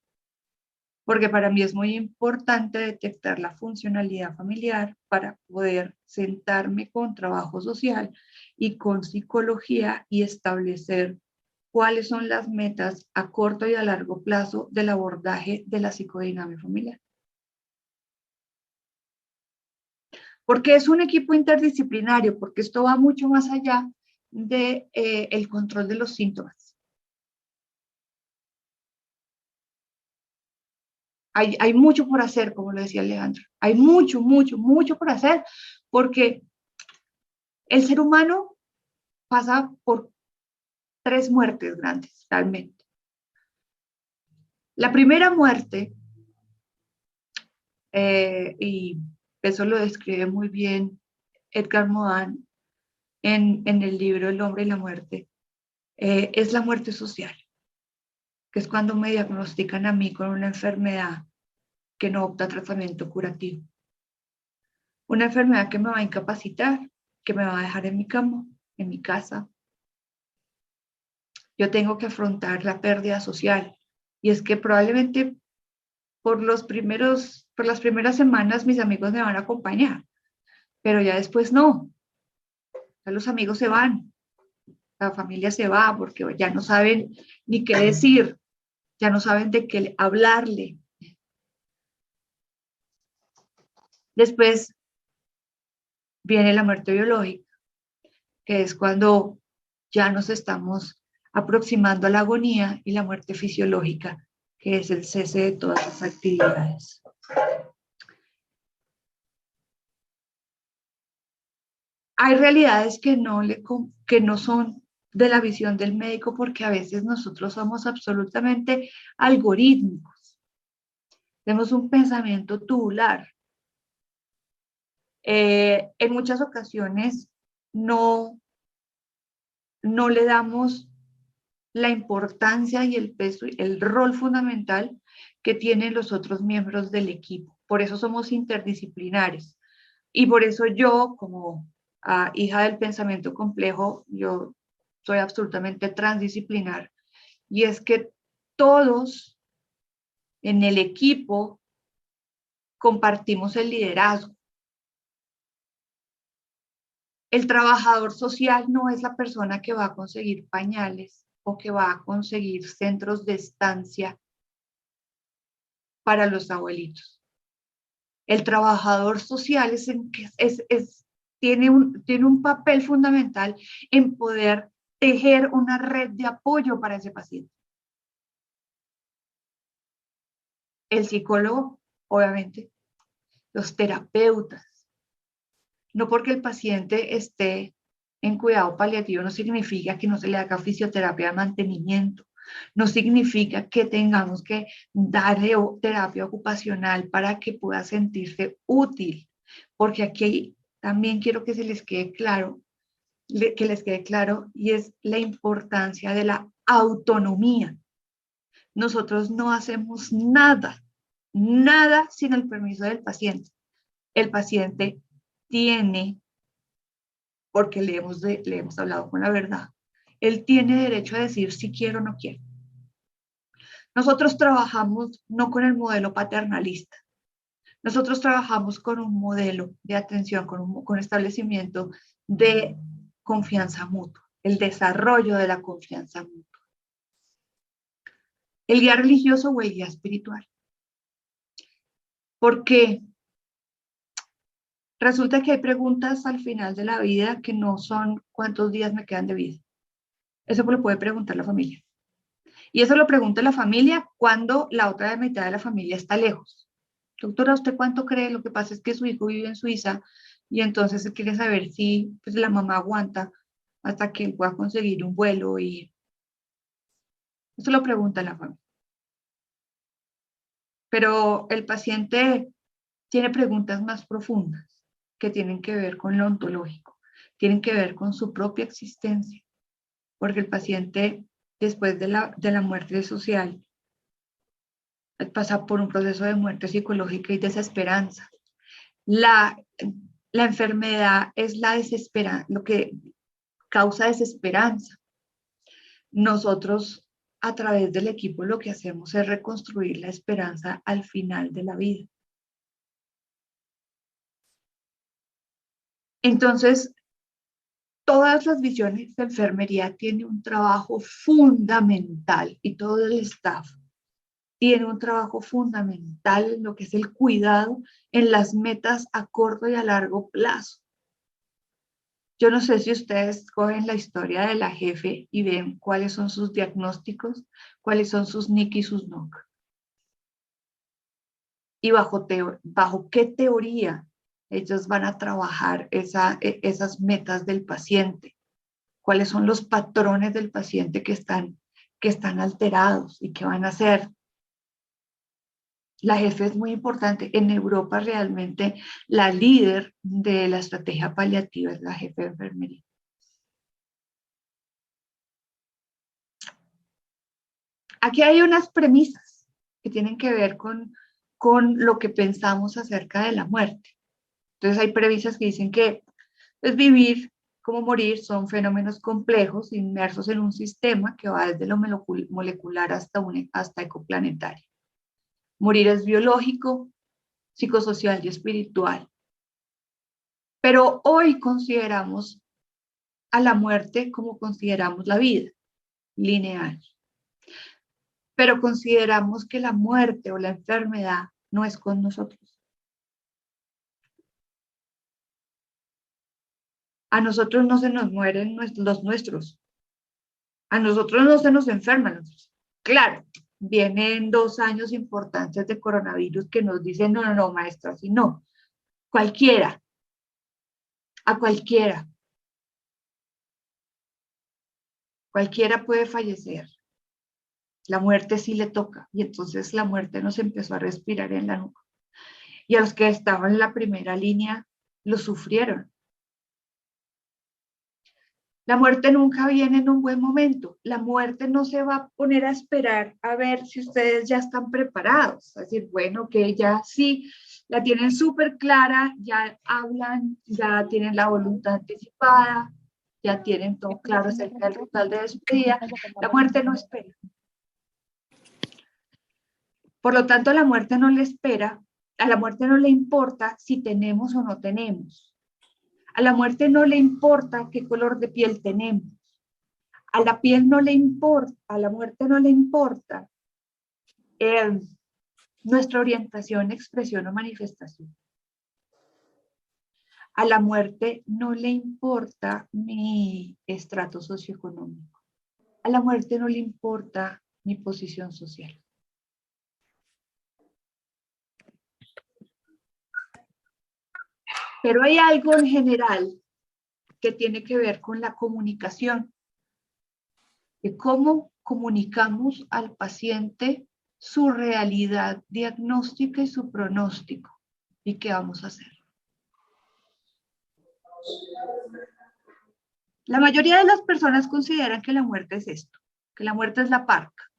S2: porque para mí es muy importante detectar la funcionalidad familiar para poder sentarme con trabajo social y con psicología y establecer cuáles son las metas a corto y a largo plazo del abordaje de la psicodinamia familiar. Porque es un equipo interdisciplinario, porque esto va mucho más allá de, el control de los síntomas. Hay mucho por hacer, como lo decía Alejandro. Hay mucho por hacer, porque el ser humano pasa por 3 muertes grandes, realmente. La primera muerte, y eso lo describe muy bien Edgar Morin en el libro El hombre y la muerte, es la muerte social, que es cuando me diagnostican a mí con una enfermedad que no opta a tratamiento curativo. Una enfermedad que me va a incapacitar, que me va a dejar en mi cama, en mi casa. Yo tengo que afrontar la pérdida social. Y es que probablemente por las primeras semanas mis amigos me van a acompañar, pero ya después no. Ya los amigos se van, la familia se va porque ya no saben ni qué decir, ya no saben de qué hablarle. Después viene la muerte biológica, que es cuando ya nos estamos aproximando a la agonía, y la muerte fisiológica, que es el cese de todas las actividades. Hay realidades que no son de la visión del médico, porque a veces nosotros somos absolutamente algorítmicos. Tenemos un pensamiento tubular. En muchas ocasiones no le damos la importancia y el peso, el rol fundamental que tienen los otros miembros del equipo. Por eso somos interdisciplinares. Y por eso yo, como hija del pensamiento complejo, yo soy absolutamente transdisciplinar. Y es que todos en el equipo compartimos el liderazgo. El trabajador social no es la persona que va a conseguir pañales o que va a conseguir centros de estancia para los abuelitos. El trabajador social tiene un papel fundamental en poder tejer una red de apoyo para ese paciente. El psicólogo, obviamente, los terapeutas. No porque el paciente esté en cuidado paliativo no significa que no se le haga fisioterapia de mantenimiento, no significa que tengamos que darle terapia ocupacional para que pueda sentirse útil, porque aquí también quiero que se les quede claro, y es la importancia de la autonomía. Nosotros no hacemos nada sin el permiso del paciente. El paciente tiene, porque le hemos hablado con la verdad, él tiene derecho a decir si quiere o no quiere. Nosotros trabajamos no con el modelo paternalista, nosotros trabajamos con un modelo de atención, con establecimiento de confianza mutua, el desarrollo de la confianza mutua. El guía religioso o el guía espiritual. Porque resulta que hay preguntas al final de la vida que no son cuántos días me quedan de vida. Eso lo puede preguntar la familia. Y eso lo pregunta la familia cuando la otra mitad de la familia está lejos. Doctora, ¿usted cuánto cree? Lo que pasa es que su hijo vive en Suiza y entonces él quiere saber si pues, la mamá aguanta hasta que él pueda conseguir un vuelo. Y eso lo pregunta la familia. Pero el paciente tiene preguntas más profundas que tienen que ver con lo ontológico, tienen que ver con su propia existencia, porque el paciente, después de la muerte social, pasa por un proceso de muerte psicológica y desesperanza. La enfermedad es la desesperanza, lo que causa desesperanza. Nosotros, a través del equipo, lo que hacemos es reconstruir la esperanza al final de la vida. Entonces, todas las visiones de enfermería tienen un trabajo fundamental y todo el staff tiene un trabajo fundamental en lo que es el cuidado en las metas a corto y a largo plazo. Yo no sé si ustedes cogen la historia de la jefe y ven cuáles son sus diagnósticos, cuáles son sus NIC y sus NOC. Y bajo qué teoría ellos van a trabajar esas metas del paciente, cuáles son los patrones del paciente que están alterados y qué van a hacer. La jefe es muy importante. En Europa realmente la líder de la estrategia paliativa es la jefe de enfermería. Aquí hay unas premisas que tienen que ver con lo que pensamos acerca de la muerte. Entonces hay premisas que dicen que pues, vivir como morir son fenómenos complejos inmersos en un sistema que va desde lo molecular hasta ecoplanetario. Morir es biológico, psicosocial y espiritual. Pero hoy consideramos a la muerte como consideramos la vida, lineal. Pero consideramos que la muerte o la enfermedad no es con nosotros. A nosotros no se nos mueren los nuestros. A nosotros no se nos enferman. Claro, vienen 2 años importantes de coronavirus que nos dicen, no, maestra, así no. Cualquiera. A cualquiera. Cualquiera puede fallecer. La muerte sí le toca. Y entonces la muerte nos empezó a respirar en la nuca. Y a los que estaban en la primera línea lo sufrieron. La muerte nunca viene en un buen momento. La muerte no se va a poner a esperar a ver si ustedes ya están preparados. Es decir, bueno, que ya sí, la tienen súper clara, ya hablan, ya tienen la voluntad anticipada, ya tienen todo claro acerca del ritual de despedida. La muerte no espera. Por lo tanto, la muerte no le espera, a la muerte no le importa si tenemos o no tenemos. A la muerte no le importa qué color de piel tenemos. A la piel no le importa, a la muerte no le importa nuestra orientación, expresión o manifestación. A la muerte no le importa mi estrato socioeconómico. A la muerte no le importa mi posición social. Pero hay algo en general que tiene que ver con la comunicación, de cómo comunicamos al paciente su realidad diagnóstica y su pronóstico, y qué vamos a hacer. La mayoría de las personas consideran que la muerte es esto, que la muerte es la parca.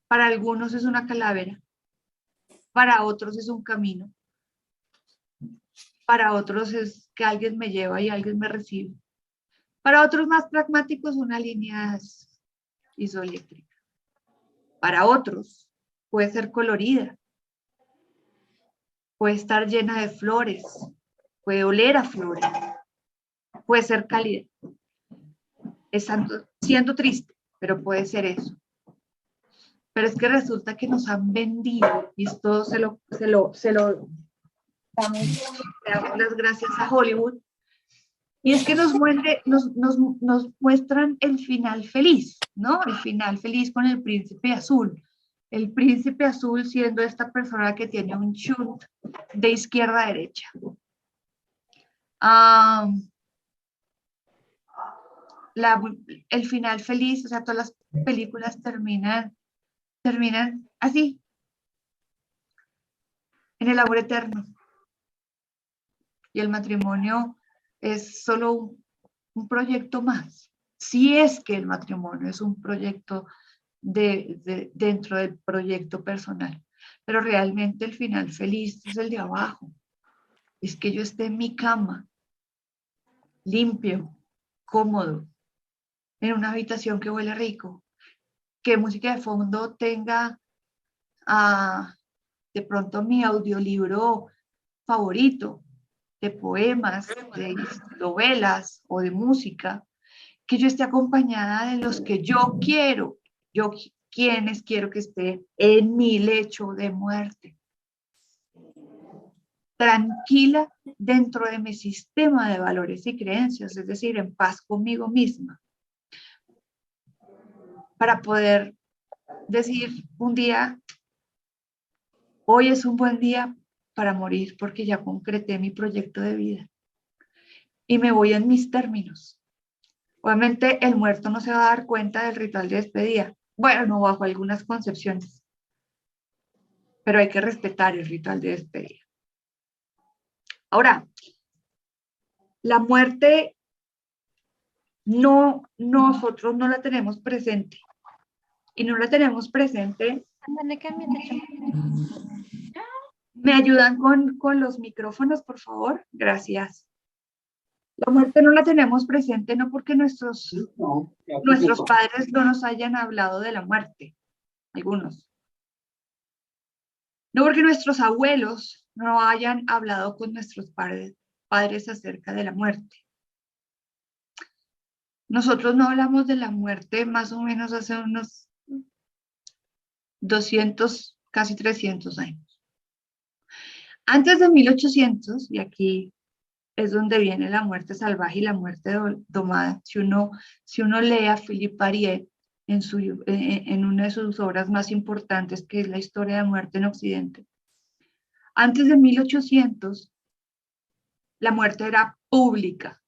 S2: Para algunos es una calavera, para otros es un camino, para otros es que alguien me lleva y alguien me recibe. Para otros más pragmáticos, una línea isoeléctrica. Para otros puede ser colorida, puede estar llena de flores, puede oler a flores, puede ser cálida. Siendo triste, pero puede ser eso. Pero es que resulta que nos han vendido, y esto se lo damos las gracias a Hollywood, y es que nos muestran el final feliz, ¿no? El final feliz con el príncipe azul. El príncipe azul siendo esta persona que tiene un shunt de izquierda a derecha. El final feliz, o sea, todas las películas terminan así, en el amor eterno. Y el matrimonio es solo un proyecto más. Si es que el matrimonio es un proyecto dentro del proyecto personal. Pero realmente el final feliz es el de abajo. Es que yo esté en mi cama, limpio, cómodo, en una habitación que huele rico, que música de fondo tenga de pronto mi audiolibro favorito, de poemas, de novelas o de música, que yo esté acompañada de los que yo quiero, yo quienes quiero que esté en mi lecho de muerte, tranquila dentro de mi sistema de valores y creencias, es decir, en paz conmigo misma, para poder decir un día, hoy es un buen día para morir porque ya concreté mi proyecto de vida y me voy en mis términos. Obviamente el muerto no se va a dar cuenta del ritual de despedida, bueno, bajo algunas concepciones, pero hay que respetar el ritual de despedida. Ahora, la muerte nosotros no la tenemos presente, y no la tenemos presente. ¿Me ayudan con los micrófonos, por favor? Gracias. La muerte no la tenemos presente no porque nuestros padres no nos hayan hablado de la muerte, algunos. No porque nuestros abuelos no hayan hablado con nuestros padres acerca de la muerte. Nosotros no hablamos de la muerte más o menos hace unos 200, casi 300 años. Antes de 1800, y aquí es donde viene la muerte salvaje y la muerte domada. Si uno lee a Philippe Pariet en una de sus obras más importantes, que es La historia de muerte en Occidente, antes de 1800, la muerte era pública.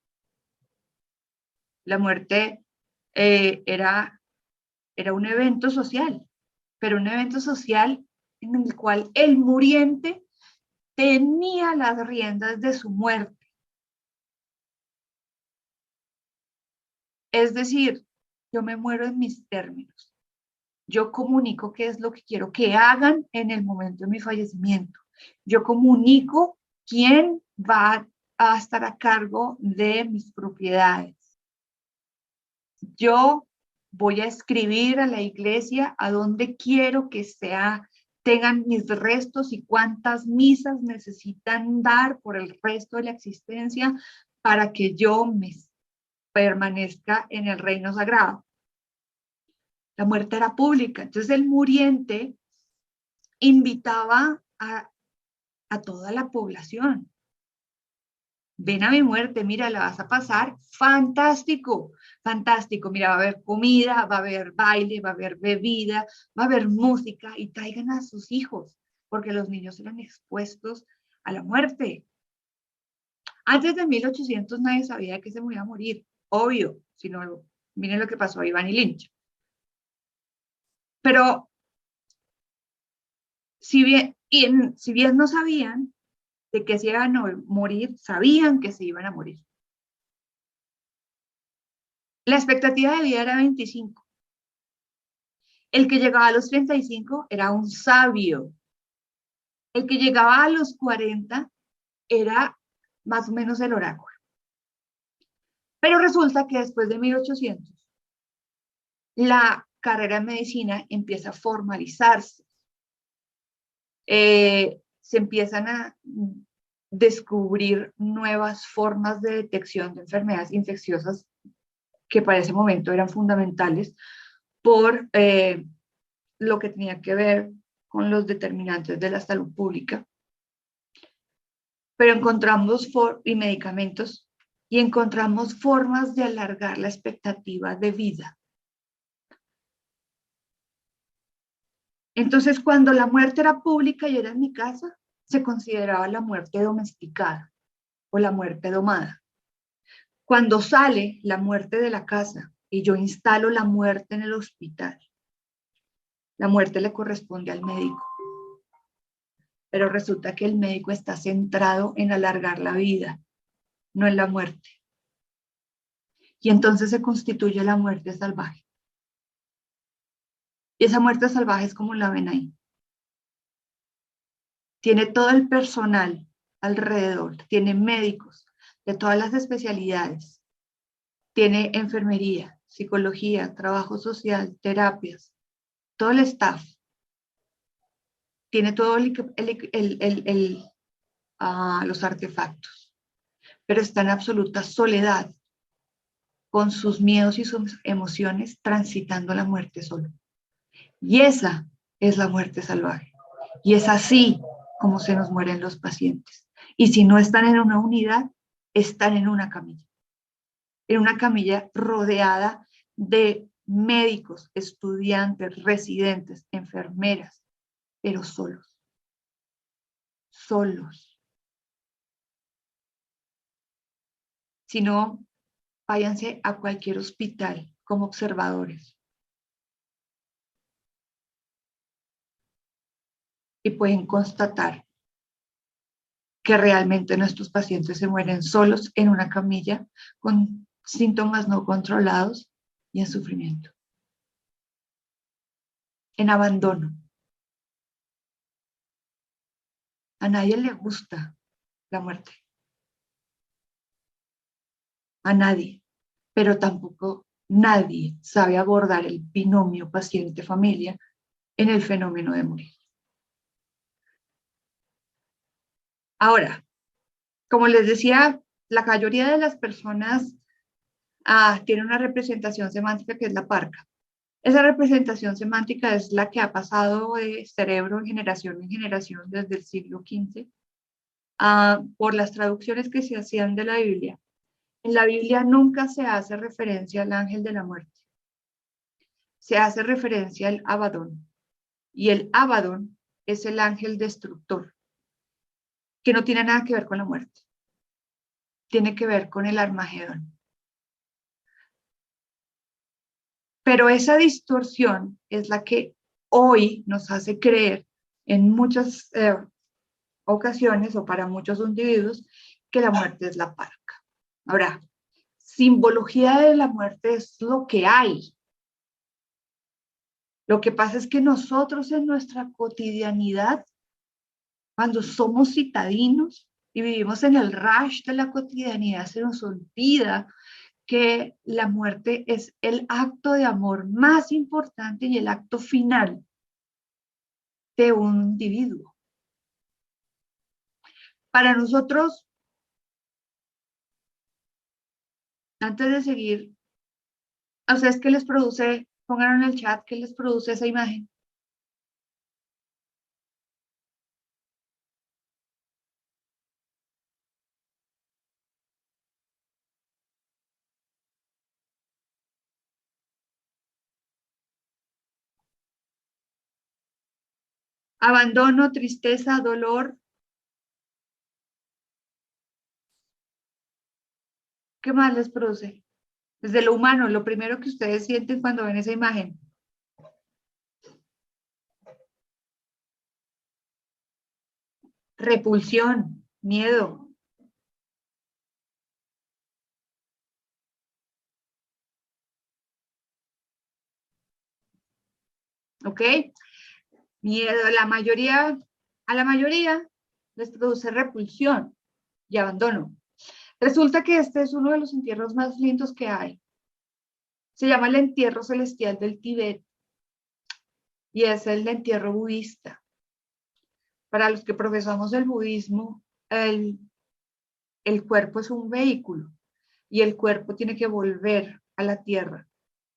S2: La muerte era un evento social, pero un evento social en el cual el muriente tenía las riendas de su muerte. Es decir, yo me muero en mis términos. Yo comunico qué es lo que quiero que hagan en el momento de mi fallecimiento. Yo comunico quién va a estar a cargo de mis propiedades. Yo voy a escribir a la iglesia a dónde quiero que tengan mis restos y cuántas misas necesitan dar por el resto de la existencia para que yo me permanezca en el reino sagrado. La muerte era pública, entonces el muriente invitaba a toda la población. Ven a mi muerte, mira, la vas a pasar fantástico, fantástico. Mira, va a haber comida, va a haber baile, va a haber bebida, va a haber música y traigan a sus hijos, porque los niños eran expuestos a la muerte. Antes de 1800 nadie sabía que se iba a morir, obvio, si no, miren lo que pasó a Iván y Lynch. Pero si bien no sabían de que se iban a morir, sabían que se iban a morir. La expectativa de vida era 25. El que llegaba a los 35 era un sabio. El que llegaba a los 40 era más o menos el oráculo. Pero resulta que después de 1800, la carrera de medicina empieza a formalizarse. Se empiezan a descubrir nuevas formas de detección de enfermedades infecciosas que para ese momento eran fundamentales por lo que tenía que ver con los determinantes de la salud pública. Pero encontramos y medicamentos y encontramos formas de alargar la expectativa de vida. Entonces, cuando la muerte era pública y era en mi casa, se consideraba la muerte domesticada o la muerte domada. Cuando sale la muerte de la casa y yo instalo la muerte en el hospital, la muerte le corresponde al médico. Pero resulta que el médico está centrado en alargar la vida, no en la muerte. Y entonces se constituye la muerte salvaje. Y esa muerte salvaje es como la ven ahí. Tiene todo el personal alrededor, tiene médicos de todas las especialidades, tiene enfermería, psicología, trabajo social, terapias, todo el staff. Tiene todos los artefactos, pero está en absoluta soledad, con sus miedos y sus emociones, transitando la muerte solo. Y esa es la muerte salvaje. Y es así como se nos mueren los pacientes. Y si no están en una unidad, están en una camilla. En una camilla rodeada de médicos, estudiantes, residentes, enfermeras, pero solos. Solos. Si no, váyanse a cualquier hospital como observadores. Y pueden constatar que realmente nuestros pacientes se mueren solos en una camilla con síntomas no controlados y en sufrimiento, en abandono. A nadie le gusta la muerte. A nadie. Pero tampoco nadie sabe abordar el binomio paciente-familia en el fenómeno de morir. Ahora, como les decía, la mayoría de las personas tiene una representación semántica que es la parca. Esa representación semántica es la que ha pasado de cerebro en generación desde el siglo XV por las traducciones que se hacían de la Biblia. En la Biblia nunca se hace referencia al ángel de la muerte. Se hace referencia al Abadón. Y el Abadón es el ángel destructor, que no tiene nada que ver con la muerte. Tiene que ver con el Armagedón. Pero esa distorsión es la que hoy nos hace creer en muchas ocasiones o para muchos individuos que la muerte es la parca. Ahora, simbología de la muerte es lo que hay. Lo que pasa es que nosotros en nuestra cotidianidad, cuando somos citadinos y vivimos en el rush de la cotidianidad, se nos olvida que la muerte es el acto de amor más importante y el acto final de un individuo. Para nosotros, antes de seguir, ¿a ustedes qué les produce? Pongan en el chat qué les produce esa imagen. Abandono, tristeza, dolor. ¿Qué más les produce? Desde lo humano, lo primero que ustedes sienten cuando ven esa imagen. Repulsión, miedo. ¿Ok? Miedo, a la mayoría les produce repulsión y abandono. Resulta que este es uno de los entierros más lindos que hay. Se llama el entierro celestial del Tíbet y es el entierro budista. Para los que profesamos el budismo, el cuerpo es un vehículo y el cuerpo tiene que volver a la tierra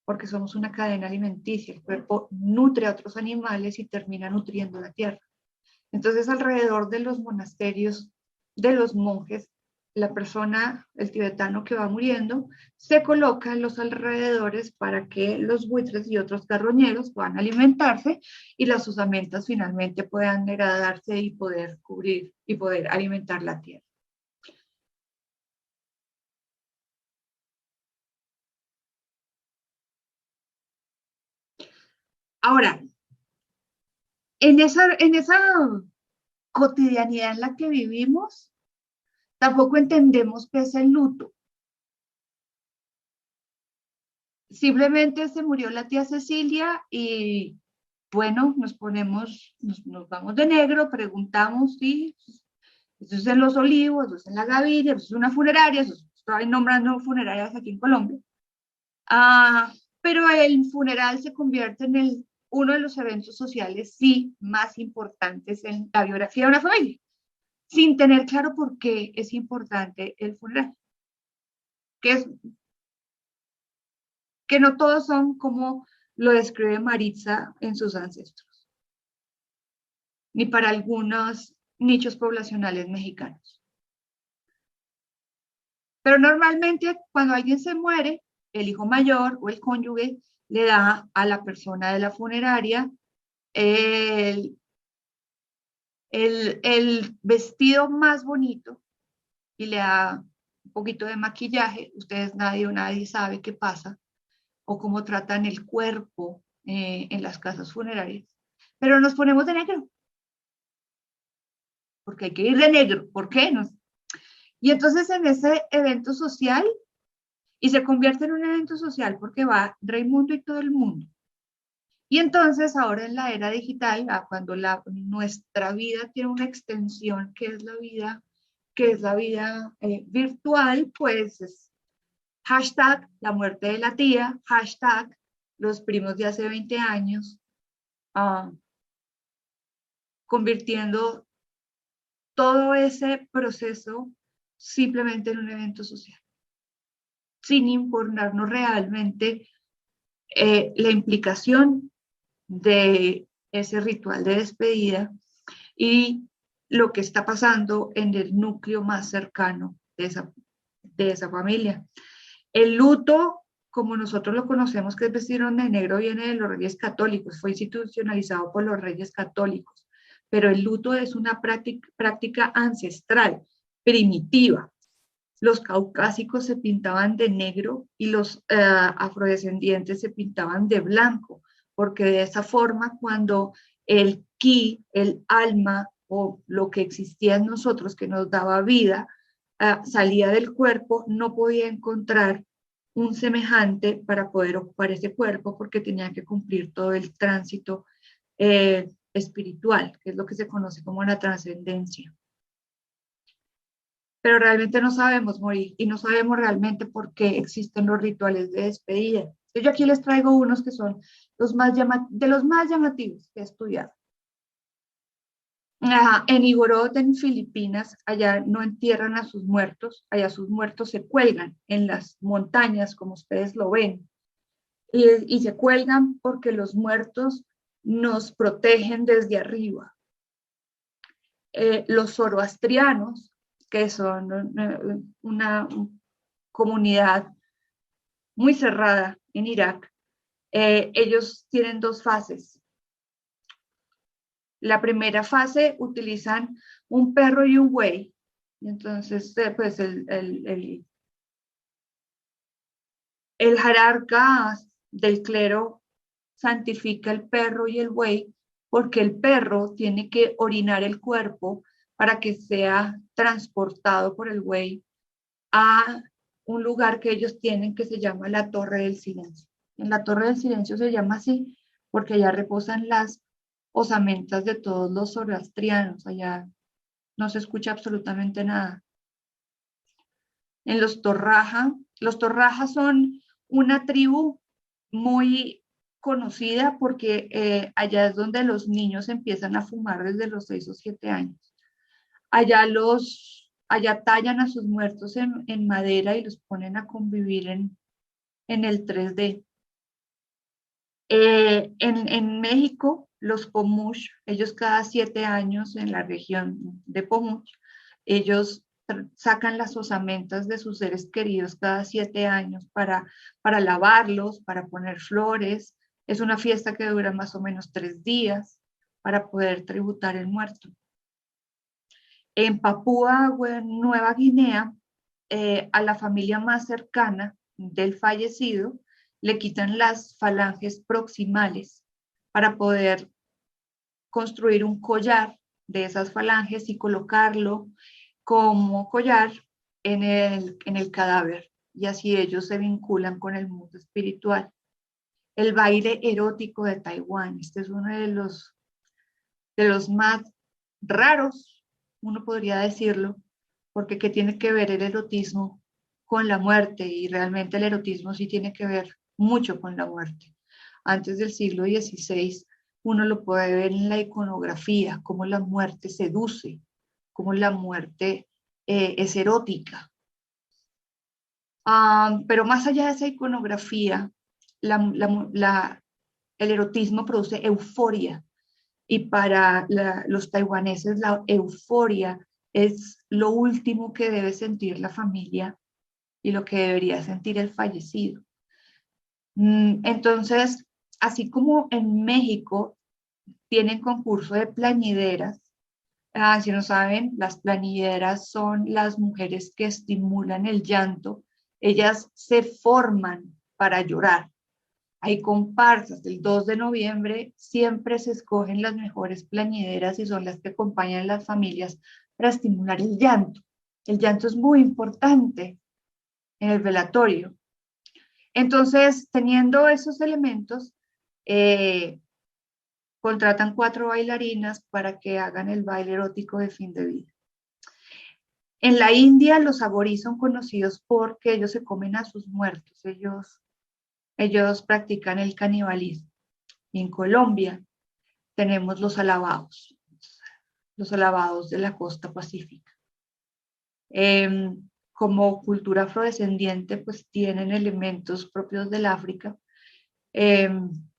S2: porque somos una cadena alimenticia. El cuerpo nutre a otros animales y termina nutriendo la tierra. Entonces, alrededor de los monasterios de los monjes, la persona, el tibetano que va muriendo, se coloca en los alrededores para que los buitres y otros carroñeros puedan alimentarse y las osamentas finalmente puedan degradarse y poder cubrir y poder alimentar la tierra. Ahora, en esa cotidianidad en la que vivimos, tampoco entendemos qué es el luto. Simplemente se murió la tía Cecilia y bueno, nos vamos de negro, preguntamos, sí, eso es en Los Olivos, eso es en La Gaviria, eso es una funeraria, eso estoy nombrando funerarias aquí en Colombia. Pero el funeral se convierte en uno de los eventos sociales, sí, más importantes en la biografía de una familia, sin tener claro por qué es importante el funeral. Que no todos son como lo describe Maritza en sus ancestros, ni para algunos nichos poblacionales mexicanos. Pero normalmente cuando alguien se muere, el hijo mayor o el cónyuge le da a la persona de la funeraria el vestido más bonito y le da un poquito de maquillaje. Ustedes nadie sabe qué pasa o cómo tratan el cuerpo en las casas funerarias. Pero nos ponemos de negro. Porque hay que ir de negro. ¿Por qué? No. Y entonces en ese evento social, y se convierte en un evento social porque va Raimundo y todo el mundo. Y entonces ahora en la era digital, cuando nuestra vida tiene una extensión que es la vida virtual, pues es hashtag la muerte de la tía, hashtag los primos de hace 20 años, convirtiendo todo ese proceso simplemente en un evento social, sin importarnos realmente la implicación de ese ritual de despedida y lo que está pasando en el núcleo más cercano de esa familia. El luto, como nosotros lo conocemos, que es vestir de negro, viene de los reyes católicos, fue institucionalizado por los reyes católicos, pero el luto es una práctica ancestral, primitiva. Los caucásicos se pintaban de negro y los afrodescendientes se pintaban de blanco, porque de esa forma cuando el ki, el alma o lo que existía en nosotros que nos daba vida, salía del cuerpo, no podía encontrar un semejante para poder ocupar ese cuerpo porque tenía que cumplir todo el tránsito espiritual, que es lo que se conoce como la trascendencia. Pero realmente no sabemos morir y no sabemos realmente por qué existen los rituales de despedida. Yo aquí les traigo unos que son de los más llamativos que he estudiado. En Igorot, en Filipinas, allá no entierran a sus muertos, allá sus muertos se cuelgan en las montañas, como ustedes lo ven, y se cuelgan porque los muertos nos protegen desde arriba. Los zoroastrianos, que son una comunidad muy cerrada en Irak, ellos tienen dos fases. La primera fase utilizan un perro y un buey. Y entonces, pues el jerarca del clero santifica el perro y el buey porque el perro tiene que orinar el cuerpo para que sea transportado por el buey a un lugar que ellos tienen que se llama la Torre del Silencio. En la Torre del Silencio se llama así porque allá reposan las osamentas de todos los zoroastrianos. Allá no se escucha absolutamente nada. En los Torraja son una tribu muy conocida porque allá es donde los niños empiezan a fumar desde los 6 o 7 años. Allá tallan a sus muertos en madera y los ponen a convivir en el 3D. En México, los Pomush, ellos cada 7 años en la región de Pomush, ellos sacan las osamentas de sus seres queridos cada 7 años para lavarlos, para poner flores. Es una fiesta que dura más o menos 3 días para poder tributar el muerto. En Papúa Nueva Guinea, a la familia más cercana del fallecido le quitan las falanges proximales para poder construir un collar de esas falanges y colocarlo como collar en el cadáver. Y así ellos se vinculan con el mundo espiritual. El baile erótico de Taiwán, este es uno de los más raros, uno podría decirlo, porque ¿qué tiene que ver el erotismo con la muerte? Y realmente el erotismo sí tiene que ver mucho con la muerte. Antes del siglo XVI, uno lo puede ver en la iconografía, cómo la muerte seduce, cómo la muerte es erótica. Pero más allá de esa iconografía, el erotismo produce euforia. Y para los taiwaneses la euforia es lo último que debe sentir la familia y lo que debería sentir el fallecido. Entonces, así como en México tienen concurso de plañideras, si no saben, las plañideras son las mujeres que estimulan el llanto. Ellas se forman para llorar. Hay comparsas del 2 de noviembre, siempre se escogen las mejores plañideras y son las que acompañan a las familias para estimular el llanto. El llanto es muy importante en el velatorio. Entonces, teniendo esos elementos, contratan 4 bailarinas para que hagan el baile erótico de fin de vida. En la India, los agorí son conocidos porque ellos se comen a sus muertos. Ellos practican el canibalismo. Y en Colombia tenemos los alabados de la costa pacífica. Como cultura afrodescendiente, pues tienen elementos propios del África,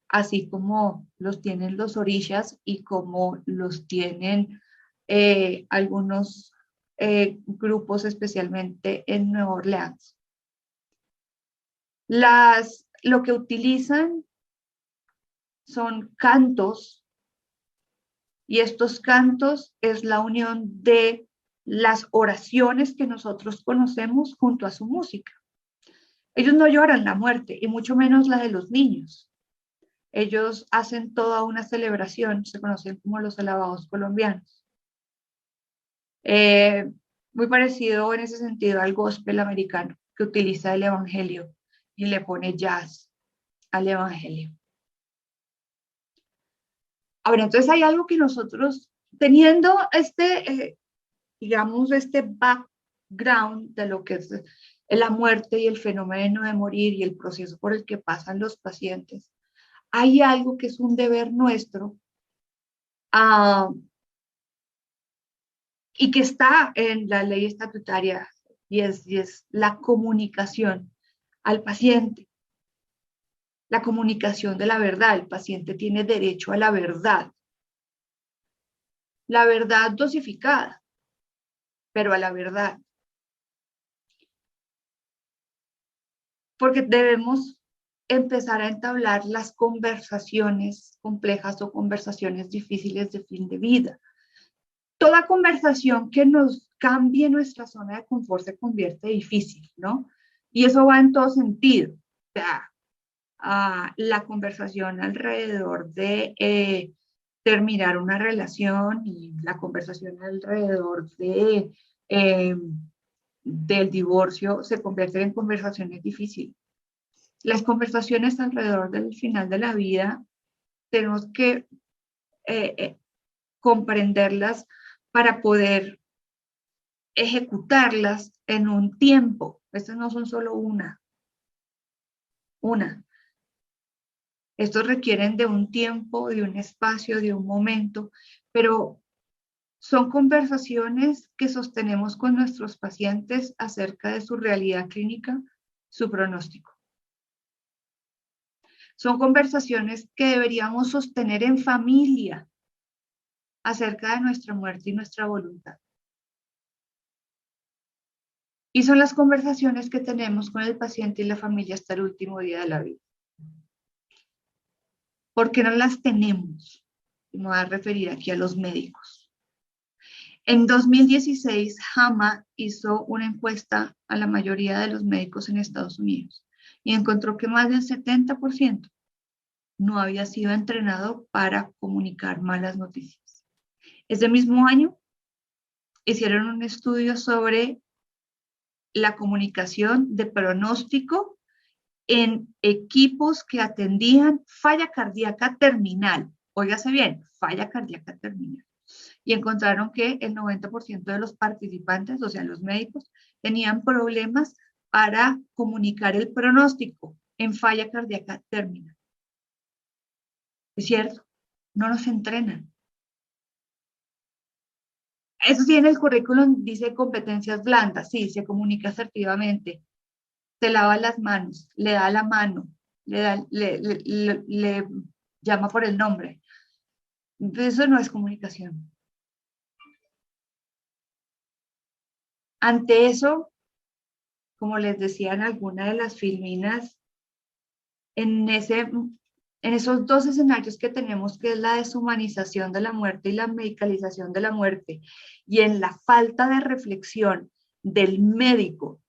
S2: así como los tienen los orishas y como los tienen algunos grupos, especialmente en Nueva Orleans. Lo que utilizan son cantos, y estos cantos es la unión de las oraciones que nosotros conocemos junto a su música. Ellos no lloran la muerte, y mucho menos la de los niños. Ellos hacen toda una celebración, se conocen como los alabados colombianos. Muy parecido en ese sentido al gospel americano, que utiliza el evangelio y le pone jazz al evangelio. Ahora, entonces hay algo que nosotros, teniendo digamos, este background de lo que es la muerte y el fenómeno de morir y el proceso por el que pasan los pacientes, hay algo que es un deber nuestro y que está en la ley estatutaria y es la comunicación al paciente. La comunicación de la verdad. El paciente tiene derecho a la verdad. La verdad dosificada, pero a la verdad. Porque debemos empezar a entablar las conversaciones complejas o conversaciones difíciles de fin de vida. Toda conversación que nos cambie nuestra zona de confort se convierte difícil, ¿no? Y eso va en todo sentido. O sea, la conversación alrededor de terminar una relación y la conversación alrededor del divorcio se convierten en conversaciones difíciles. Las conversaciones alrededor del final de la vida tenemos que comprenderlas para poder ejecutarlas en un tiempo. Estas no son solo una. Estos requieren de un tiempo, de un espacio, de un momento, pero son conversaciones que sostenemos con nuestros pacientes acerca de su realidad clínica, su pronóstico. Son conversaciones que deberíamos sostener en familia acerca de nuestra muerte y nuestra voluntad. Y son las conversaciones que tenemos con el paciente y la familia hasta el último día de la vida. ¿Por qué no las tenemos? Me voy a referir aquí a los médicos. En 2016, JAMA hizo una encuesta a la mayoría de los médicos en Estados Unidos y encontró que más del 70% no había sido entrenado para comunicar malas noticias. Ese mismo año hicieron un estudio sobre la comunicación de pronóstico en equipos que atendían falla cardíaca terminal. Óigase bien, falla cardíaca terminal. Y encontraron que el 90% de los participantes, o sea, los médicos, tenían problemas para comunicar el pronóstico en falla cardíaca terminal. ¿Es cierto? No nos entrenan. Eso sí, en el currículum dice competencias blandas, sí, se comunica asertivamente, se lava las manos, le da la mano, le llama por el nombre. Eso no es comunicación. Ante eso, como les decía en alguna de las filminas, en esos dos escenarios que tenemos, que es la deshumanización de la muerte y la medicalización de la muerte, y en la falta de reflexión del médico,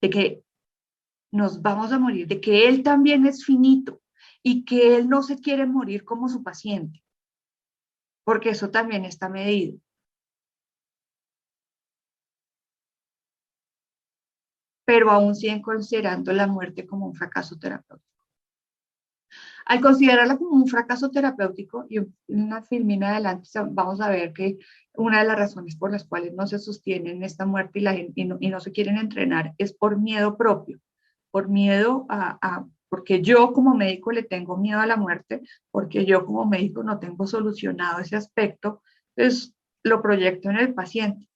S2: de que nos vamos a morir, de que él también es finito y que él no se quiere morir como su paciente, porque eso también está medido. Pero aún siguen considerando la muerte como un fracaso terapéutico. Al considerarla como un fracaso terapéutico, y en una filmina adelante vamos a ver que una de las razones por las cuales no se sostienen esta muerte y no se quieren entrenar es por miedo propio, por miedo porque yo como médico le tengo miedo a la muerte, porque yo como médico no tengo solucionado ese aspecto, entonces lo proyecto en el paciente.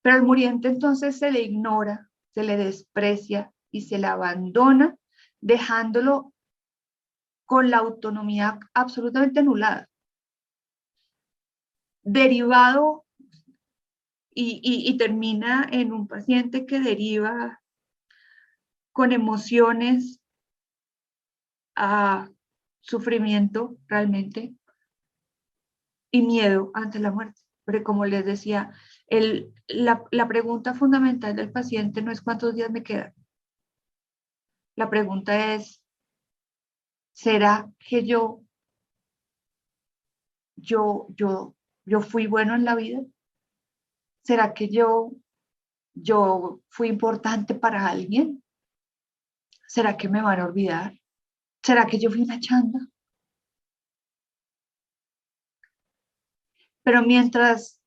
S2: Pero al muriente entonces se le ignora, se le desprecia y se le abandona, dejándolo con la autonomía absolutamente anulada. Derivado y termina en un paciente que deriva con emociones a sufrimiento realmente y miedo ante la muerte. Porque como les decía, la pregunta fundamental del paciente no es cuántos días me quedan. La pregunta es, ¿será que yo fui bueno en la vida? ¿Será que yo fui importante para alguien? ¿Será que me van a olvidar? ¿Será que yo fui una chanda? Pero mientras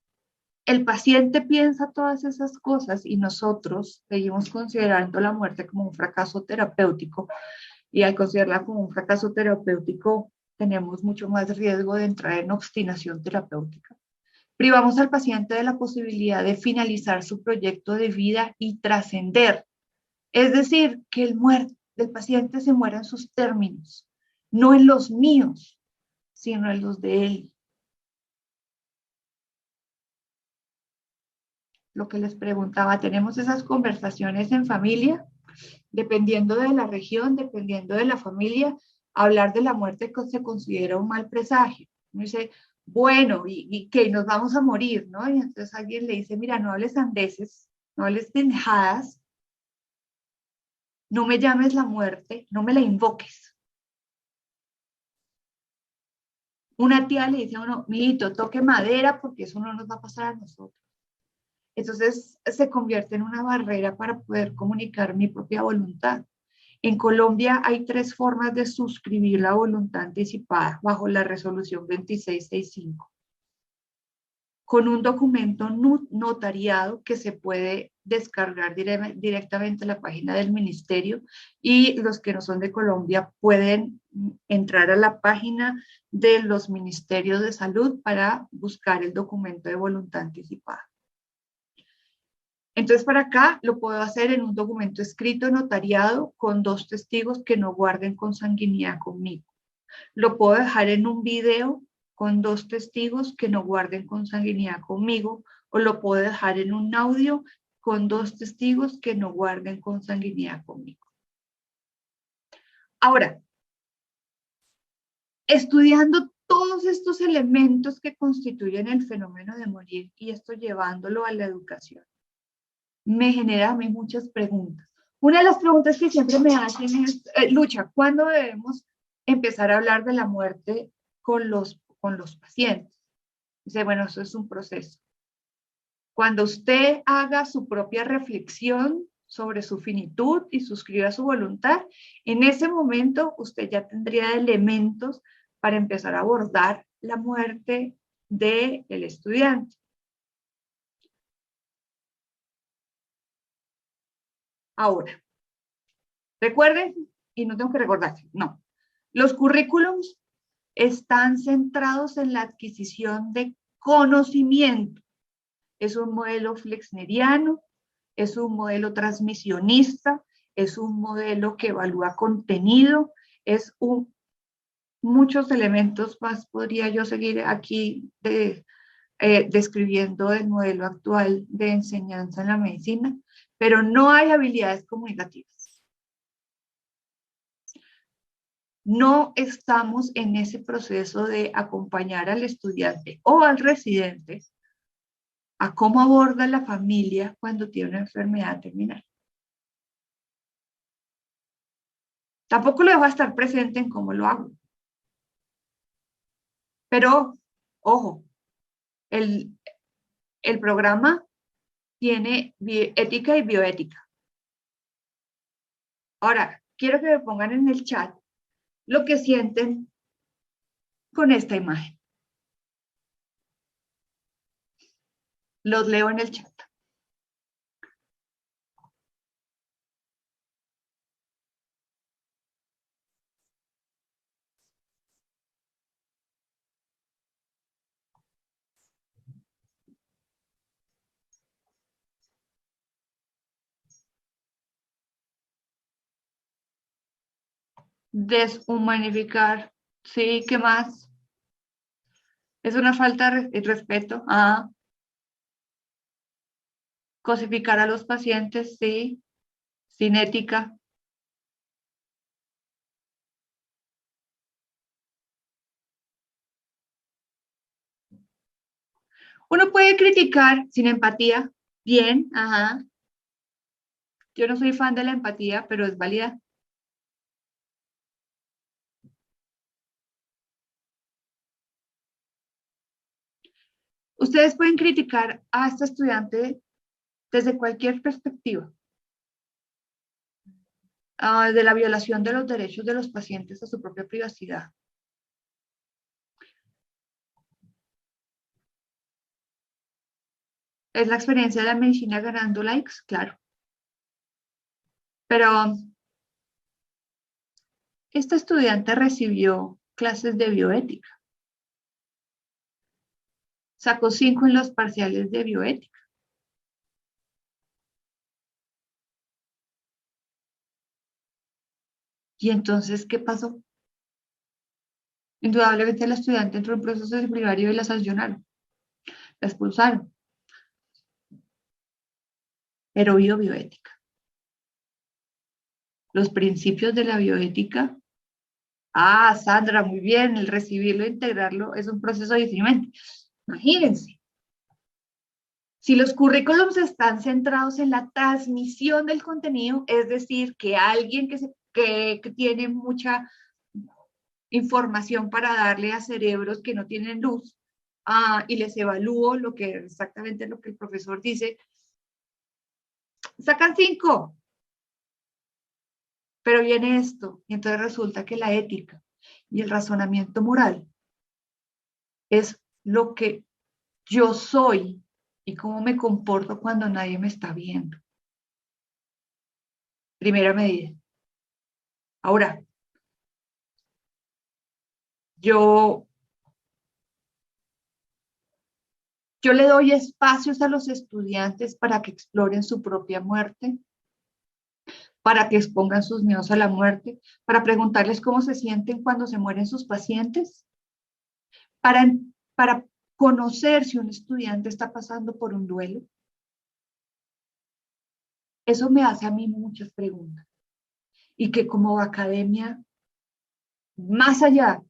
S2: el paciente piensa todas esas cosas y nosotros seguimos considerando la muerte como un fracaso terapéutico, y al considerarla como un fracaso terapéutico tenemos mucho más riesgo de entrar en obstinación terapéutica. Privamos al paciente de la posibilidad de finalizar su proyecto de vida y trascender. Es decir, que el paciente se muera en sus términos, no en los míos, sino en los de él. Lo que les preguntaba, ¿tenemos esas conversaciones en familia? dependiendo de la región, dependiendo de la familia, hablar de la muerte se considera un mal presagio. Uno dice, bueno, ¿y qué? Nos vamos a morir, ¿no? Y entonces alguien le dice, mira, no hables sandeces, no hables pendejadas, no me llames la muerte, no me la invoques. Una tía le dice a uno, mijito, toque madera porque eso no nos va a pasar a nosotros. Entonces se convierte en una barrera para poder comunicar mi propia voluntad. En Colombia hay 3 formas de suscribir la voluntad anticipada bajo la resolución 2665. Con un documento notariado que se puede descargar directamente a la página del ministerio, y los que no son de Colombia pueden entrar a la página de los ministerios de salud para buscar el documento de voluntad anticipada. Entonces, para acá lo puedo hacer en un documento escrito notariado con 2 testigos que no guarden consanguinidad conmigo. Lo puedo dejar en un video con 2 testigos que no guarden consanguinidad conmigo, o lo puedo dejar en un audio con 2 testigos que no guarden consanguinidad conmigo. Ahora, estudiando todos estos elementos que constituyen el fenómeno de morir, y esto llevándolo a la educación, me genera a mí muchas preguntas. Una de las preguntas que siempre me hacen es, Lucha, ¿cuándo debemos empezar a hablar de la muerte con los pacientes? Dice, bueno, eso es un proceso. Cuando usted haga su propia reflexión sobre su finitud y suscriba su voluntad, en ese momento usted ya tendría elementos para empezar a abordar la muerte del estudiante. Ahora, recuerden, y no tengo que recordarse, no, los currículums están centrados en la adquisición de conocimiento. Es un modelo flexneriano, es un modelo transmisionista, es un modelo que evalúa contenido, muchos elementos más podría yo seguir aquí describiendo el modelo actual de enseñanza en la medicina, pero no hay habilidades comunicativas. No estamos en ese proceso de acompañar al estudiante o al residente a cómo aborda la familia cuando tiene una enfermedad terminal. Tampoco lo dejo estar presente en cómo lo hago. Pero, ojo, el programa tiene ética y bioética. Ahora, quiero que me pongan en el chat lo que sienten con esta imagen. Los leo en el chat. Deshumanificar. Sí, ¿qué más? Es una falta de respeto. Cosificar a los pacientes, sí. Sin ética. Uno puede criticar sin empatía. Bien, ajá. Yo no soy fan de la empatía, pero es válida. Ustedes pueden criticar a este estudiante desde cualquier perspectiva. De la violación de los derechos de los pacientes a su propia privacidad. ¿Es la experiencia de la medicina ganando likes? Claro. Pero esta estudiante recibió clases de bioética. Sacó 5 en los parciales de bioética. ¿Y entonces qué pasó? Indudablemente la estudiante entró en proceso disciplinario y la sancionaron. La expulsaron. Pero vio bioética. Los principios de la bioética. Ah, Sandra, muy bien, el recibirlo e integrarlo es un proceso de discernimiento. Imagínense, si los currículums están centrados en la transmisión del contenido, es decir, que alguien que tiene mucha información para darle a cerebros que no tienen luz, y les evalúo exactamente lo que el profesor dice, sacan 5. Pero viene esto, y entonces resulta que la ética y el razonamiento moral es lo que yo soy y cómo me comporto cuando nadie me está viendo. Primera medida. Ahora, yo le doy espacios a los estudiantes para que exploren su propia muerte, para que expongan sus miedos a la muerte, para preguntarles cómo se sienten cuando se mueren sus pacientes, para conocer si un estudiante está pasando por un duelo. Eso me hace a mí muchas preguntas. Y que como academia, más allá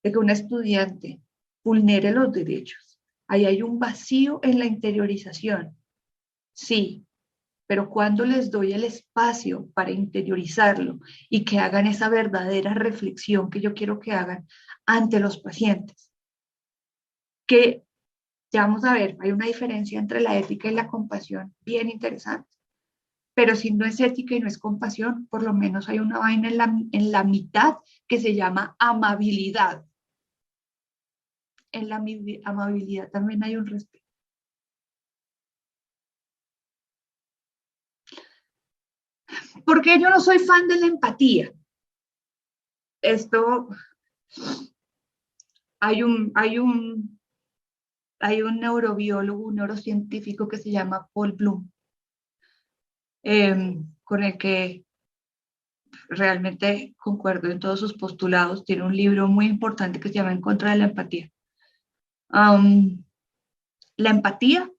S2: de que un estudiante vulnere los derechos, ahí hay un vacío en la interiorización. Sí, pero cuando les doy el espacio para interiorizarlo y que hagan esa verdadera reflexión que yo quiero que hagan ante los pacientes, que ya vamos a ver, hay una diferencia entre la ética y la compasión bien interesante. Pero si no es ética y no es compasión, por lo menos hay una vaina en la mitad que se llama amabilidad. En la amabilidad también hay un respeto. Porque yo no soy fan de la empatía. Esto, hay un neurobiólogo, un neurocientífico que se llama Paul Bloom, con el que realmente concuerdo en todos sus postulados. Tiene un libro muy importante que se llama En contra de la empatía. La empatía,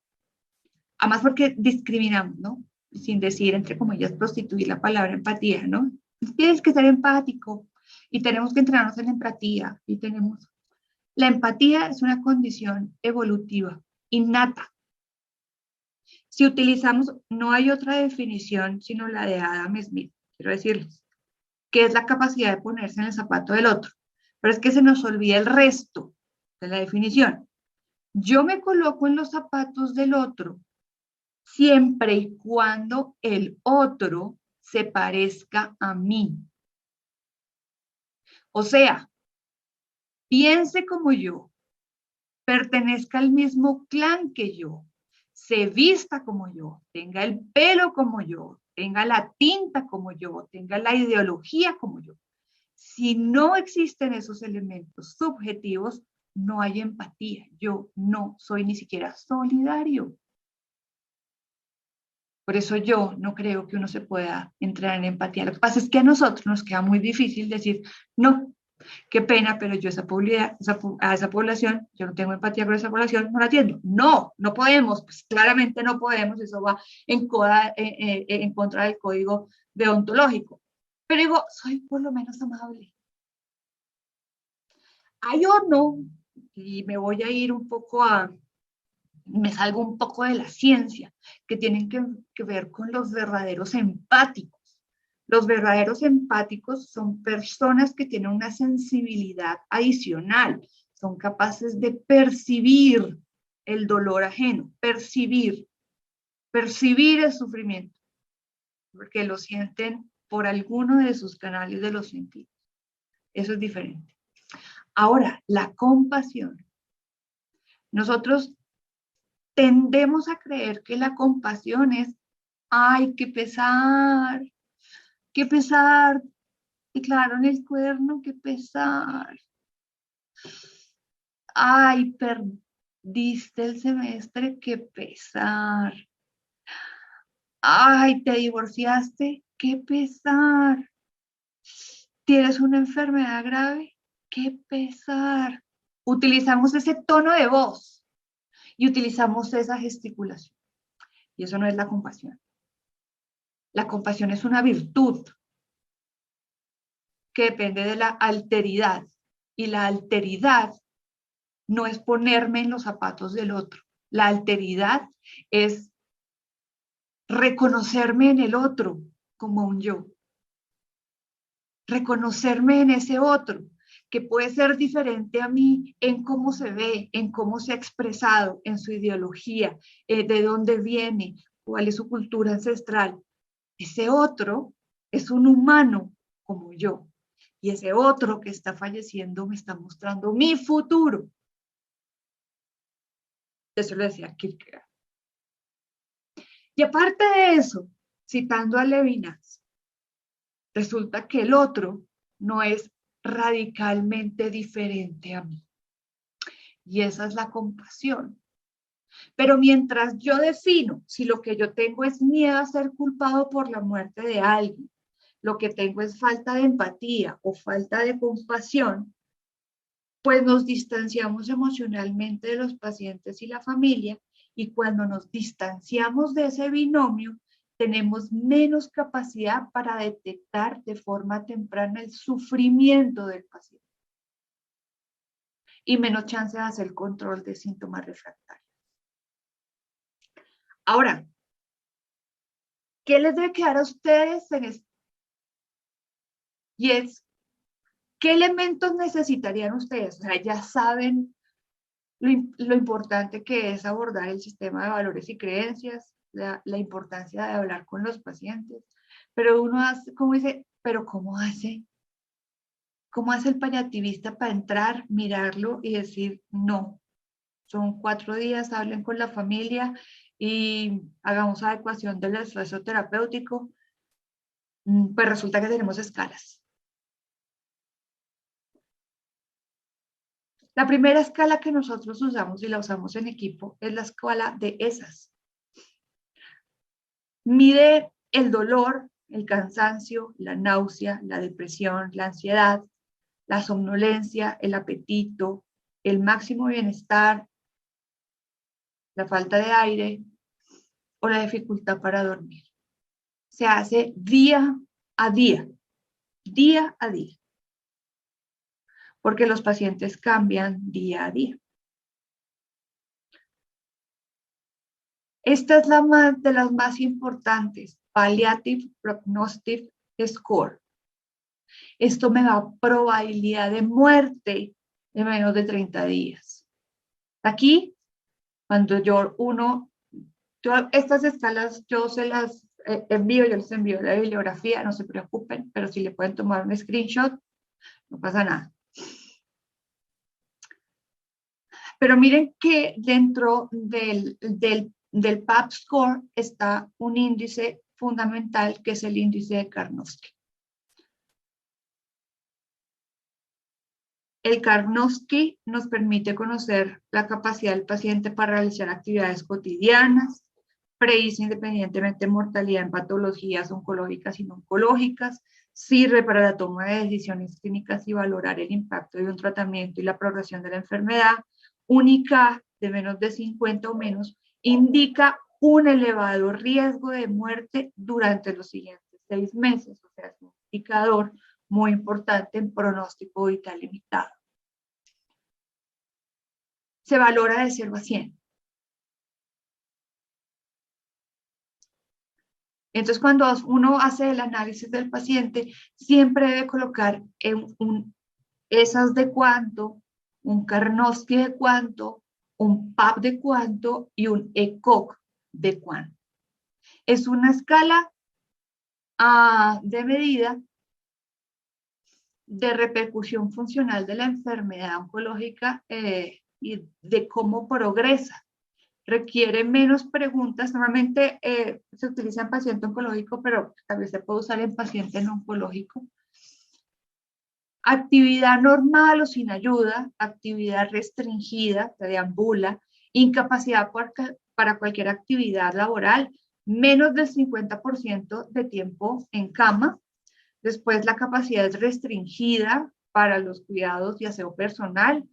S2: además porque discriminamos, ¿no? Sin decir, entre comillas, prostituir la palabra empatía, ¿no? Tienes que ser empático y tenemos que entrenarnos en la empatía y tenemos... La empatía es una condición evolutiva, innata. Si utilizamos, no hay otra definición sino la de Adam Smith, quiero decirles, que es la capacidad de ponerse en el zapato del otro. Pero es que se nos olvida el resto de la definición. Yo me coloco en los zapatos del otro siempre y cuando el otro se parezca a mí. O sea, piense como yo, pertenezca al mismo clan que yo, se vista como yo, tenga el pelo como yo, tenga la tinta como yo, tenga la ideología como yo. Si no existen esos elementos subjetivos, no hay empatía. Yo no soy ni siquiera solidario. Por eso yo no creo que uno se pueda entrar en empatía. Lo que pasa es que a nosotros nos queda muy difícil decir, no, qué pena, pero yo a esa población, yo no tengo empatía con esa población, no la atiendo. No, no podemos, pues claramente no podemos, eso va en contra del código deontológico. Pero digo, soy por lo menos amable. Hay uno, y me voy a ir me salgo un poco de la ciencia, que tienen que ver con los verdaderos empáticos. Los verdaderos empáticos son personas que tienen una sensibilidad adicional, son capaces de percibir el dolor ajeno, percibir el sufrimiento, porque lo sienten por alguno de sus canales de los sentidos. Eso es diferente. Ahora, la compasión. Nosotros tendemos a creer que la compasión es, ay, qué pesar, te clavaron el cuerno, qué pesar. Ay, perdiste el semestre, qué pesar. Ay, te divorciaste, qué pesar. ¿Tienes una enfermedad grave? Qué pesar. Utilizamos ese tono de voz y utilizamos esa gesticulación. Y eso no es la compasión. La compasión es una virtud que depende de la alteridad. Y la alteridad no es ponerme en los zapatos del otro. La alteridad es reconocerme en el otro como un yo. Reconocerme en ese otro, que puede ser diferente a mí en cómo se ve, en cómo se ha expresado, en su ideología, de dónde viene, cuál es su cultura ancestral. Ese otro es un humano como yo. Y ese otro que está falleciendo me está mostrando mi futuro. Eso lo decía Kierkegaard. Y aparte de eso, citando a Levinas, resulta que el otro no es radicalmente diferente a mí. Y esa es la compasión. Pero mientras yo defino si lo que yo tengo es miedo a ser culpado por la muerte de alguien, lo que tengo es falta de empatía o falta de compasión, pues nos distanciamos emocionalmente de los pacientes y la familia, y cuando nos distanciamos de ese binomio, tenemos menos capacidad para detectar de forma temprana el sufrimiento del paciente y menos chance de hacer control de síntomas refractarios. Ahora, ¿qué les debe quedar a ustedes en esto? Y es, ¿qué elementos necesitarían ustedes? O sea, ya saben lo importante que es abordar el sistema de valores y creencias, la importancia de hablar con los pacientes, pero uno hace, como dice, pero ¿cómo hace? ¿Cómo hace el paliativista para entrar, mirarlo y decir, no, son 4 días, hablen con la familia y hagamos adecuación del esfuerzo terapéutico? Pues resulta que tenemos escalas. La primera escala que nosotros usamos y la usamos en equipo es la escala de ESAS. Mide el dolor, el cansancio, la náusea, la depresión, la ansiedad, la somnolencia, el apetito, el máximo bienestar, la falta de aire o la dificultad para dormir. Se hace día a día, porque los pacientes cambian día a día. Esta es la más de las más importantes, Palliative Prognostic Score. Esto me da probabilidad de muerte de menos de 30 días. Aquí, cuando estas escalas yo se las envío, yo les envío la bibliografía, no se preocupen, pero si le pueden tomar un screenshot, no pasa nada. Pero miren que dentro del PAP score está un índice fundamental que es el índice de Karnofsky. El Karnofsky nos permite conocer la capacidad del paciente para realizar actividades cotidianas, predice independientemente de mortalidad en patologías oncológicas y no oncológicas, sirve para la toma de decisiones clínicas y valorar el impacto de un tratamiento y la progresión de la enfermedad. Única de menos de 50 o menos indica un elevado riesgo de muerte durante los siguientes 6 meses, o sea, es un indicador muy importante en pronóstico vital limitado. Se valora de 0 a 100. Entonces, cuando uno hace el análisis del paciente, siempre debe colocar un ESAS de cuánto, un Karnofsky de cuánto, un PAP de cuánto y un ECOG de cuánto. Es una escala de medida de repercusión funcional de la enfermedad oncológica y de cómo progresa. Requiere menos preguntas. Normalmente se utiliza en paciente oncológico, pero tal vez se puede usar en paciente no oncológico. Actividad normal o sin ayuda, actividad restringida, se deambula, incapacidad para cualquier actividad laboral, menos del 50% de tiempo en cama. Después la capacidad es restringida para los cuidados y aseo personal,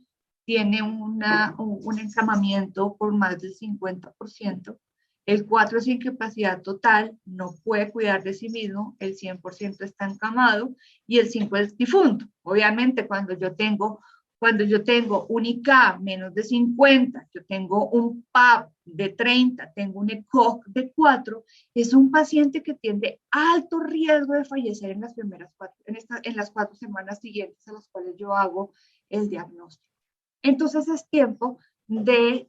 S2: tiene un encamamiento por más del 50%, el 4 es incapacidad total, no puede cuidar de sí mismo, el 100% está encamado y el 5 es difunto. Obviamente cuando yo tengo un ICA menos de 50, yo tengo un PAP de 30, tengo un ECOG de 4, es un paciente que tiene alto riesgo de fallecer en las primeras 4, en las 4 semanas siguientes a las cuales yo hago el diagnóstico. Entonces es tiempo de,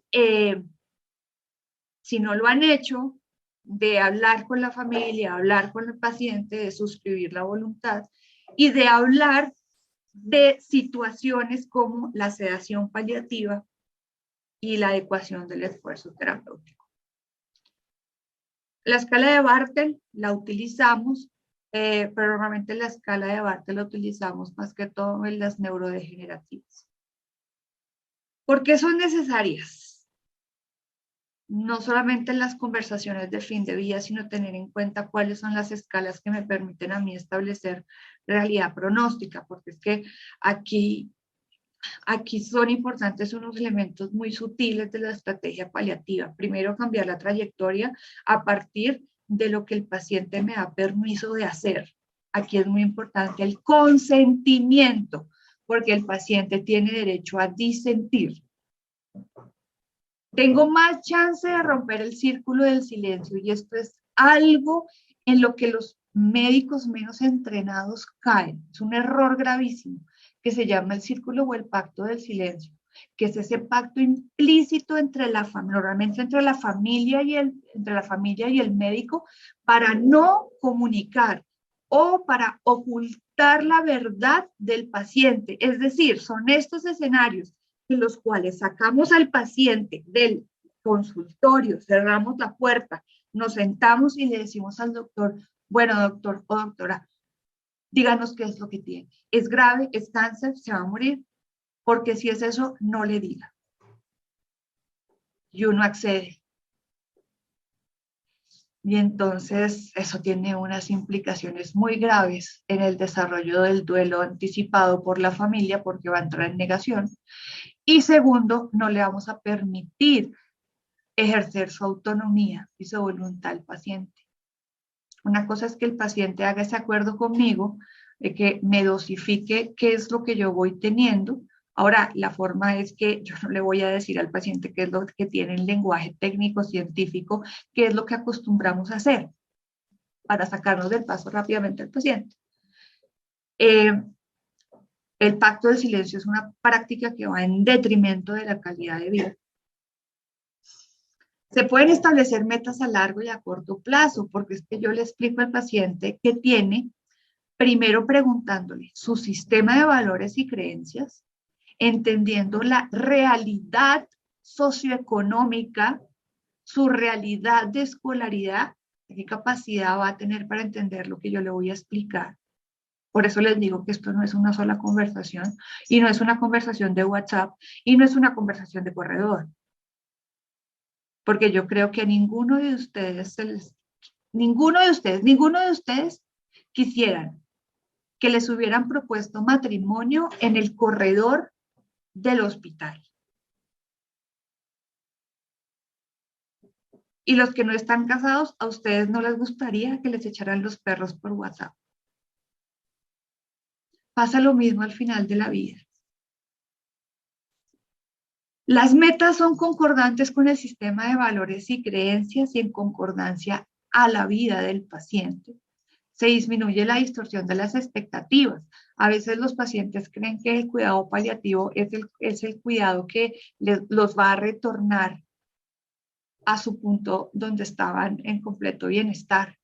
S2: si no lo han hecho, de hablar con la familia, hablar con el paciente, de suscribir la voluntad y de hablar de situaciones como la sedación paliativa y la adecuación del esfuerzo terapéutico. La escala de Bartel la utilizamos, pero normalmente la escala de Bartel la utilizamos más que todo en las neurodegenerativas. ¿Por qué son necesarias? No solamente en las conversaciones de fin de vida, sino tener en cuenta cuáles son las escalas que me permiten a mí establecer realidad pronóstica, porque es que aquí son importantes unos elementos muy sutiles de la estrategia paliativa. Primero, cambiar la trayectoria a partir de lo que el paciente me da permiso de hacer. Aquí es muy importante el consentimiento, porque el paciente tiene derecho a disentir. Tengo más chance de romper el círculo del silencio, y esto es algo en lo que los médicos menos entrenados caen. Es un error gravísimo que se llama el círculo o el pacto del silencio, que es ese pacto implícito normalmente entre la familia y el médico, para no comunicar o para ocultar la verdad del paciente. Es decir, son estos escenarios en los cuales sacamos al paciente del consultorio, cerramos la puerta, nos sentamos y le decimos al doctor, bueno, doctor o doctora, díganos qué es lo que tiene. ¿Es grave? ¿Es cáncer? ¿Se va a morir? Porque si es eso, no le diga. Y uno accede. Y entonces eso tiene unas implicaciones muy graves en el desarrollo del duelo anticipado por la familia, porque va a entrar en negación. Y segundo, no le vamos a permitir ejercer su autonomía y su voluntad al paciente. Una cosa es que el paciente haga ese acuerdo conmigo, de que me dosifique qué es lo que yo voy teniendo. Ahora, la forma es que yo no le voy a decir al paciente qué es lo que tiene en lenguaje técnico, científico, qué es lo que acostumbramos a hacer para sacarnos del paso rápidamente al paciente. El pacto del silencio es una práctica que va en detrimento de la calidad de vida. Se pueden establecer metas a largo y a corto plazo, porque es que yo le explico al paciente que tiene, primero preguntándole su sistema de valores y creencias, entendiendo la realidad socioeconómica, su realidad de escolaridad, qué capacidad va a tener para entender lo que yo le voy a explicar. Por eso les digo que esto no es una sola conversación, y no es una conversación de WhatsApp, y no es una conversación de corredor. Porque yo creo que a ninguno de ustedes quisieran que les hubieran propuesto matrimonio en el corredor del hospital. Y los que no están casados, a ustedes no les gustaría que les echaran los perros por WhatsApp. Pasa lo mismo al final de la vida. Las metas son concordantes con el sistema de valores y creencias y en concordancia a la vida del paciente. Se disminuye la distorsión de las expectativas. A veces los pacientes creen que el cuidado paliativo es el cuidado que los va a retornar a su punto donde estaban en completo bienestar.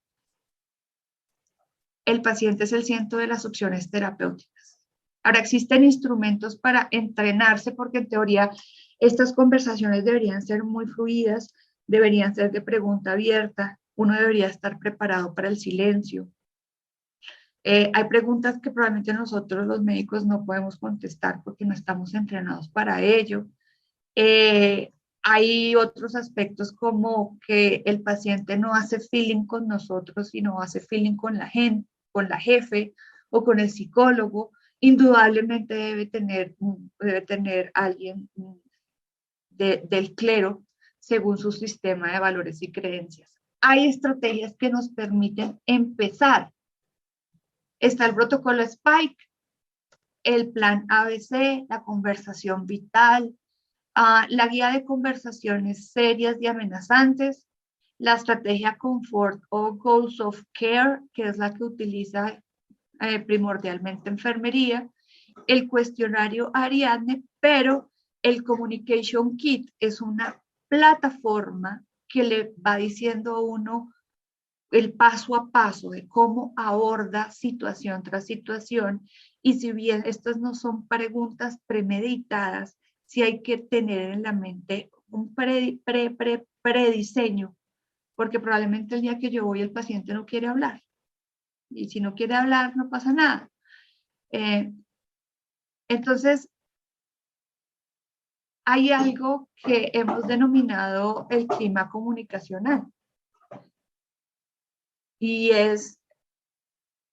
S2: El paciente es el centro de las opciones terapéuticas. Ahora existen instrumentos para entrenarse, porque en teoría estas conversaciones deberían ser muy fluidas, deberían ser de pregunta abierta, uno debería estar preparado para el silencio. Hay preguntas que probablemente nosotros los médicos no podemos contestar porque no estamos entrenados para ello. Hay otros aspectos como que el paciente no hace feeling con nosotros, sino hace feeling con la gente, con la jefe o con el psicólogo. Indudablemente debe tener alguien del clero según su sistema de valores y creencias. Hay estrategias que nos permiten empezar. Está el protocolo Spike, el plan ABC, la conversación vital, la guía de conversaciones serias y amenazantes, la estrategia Comfort o Goals of Care, que es la que utiliza primordialmente enfermería, el cuestionario Ariadne, pero el Communication Kit es una plataforma que le va diciendo a uno el paso a paso de cómo aborda situación tras situación, y si bien estas no son preguntas premeditadas, sí hay que tener en la mente un prediseño, porque probablemente el día que yo voy el paciente no quiere hablar, y si no quiere hablar no pasa nada. Entonces, hay algo que hemos denominado el clima comunicacional, y es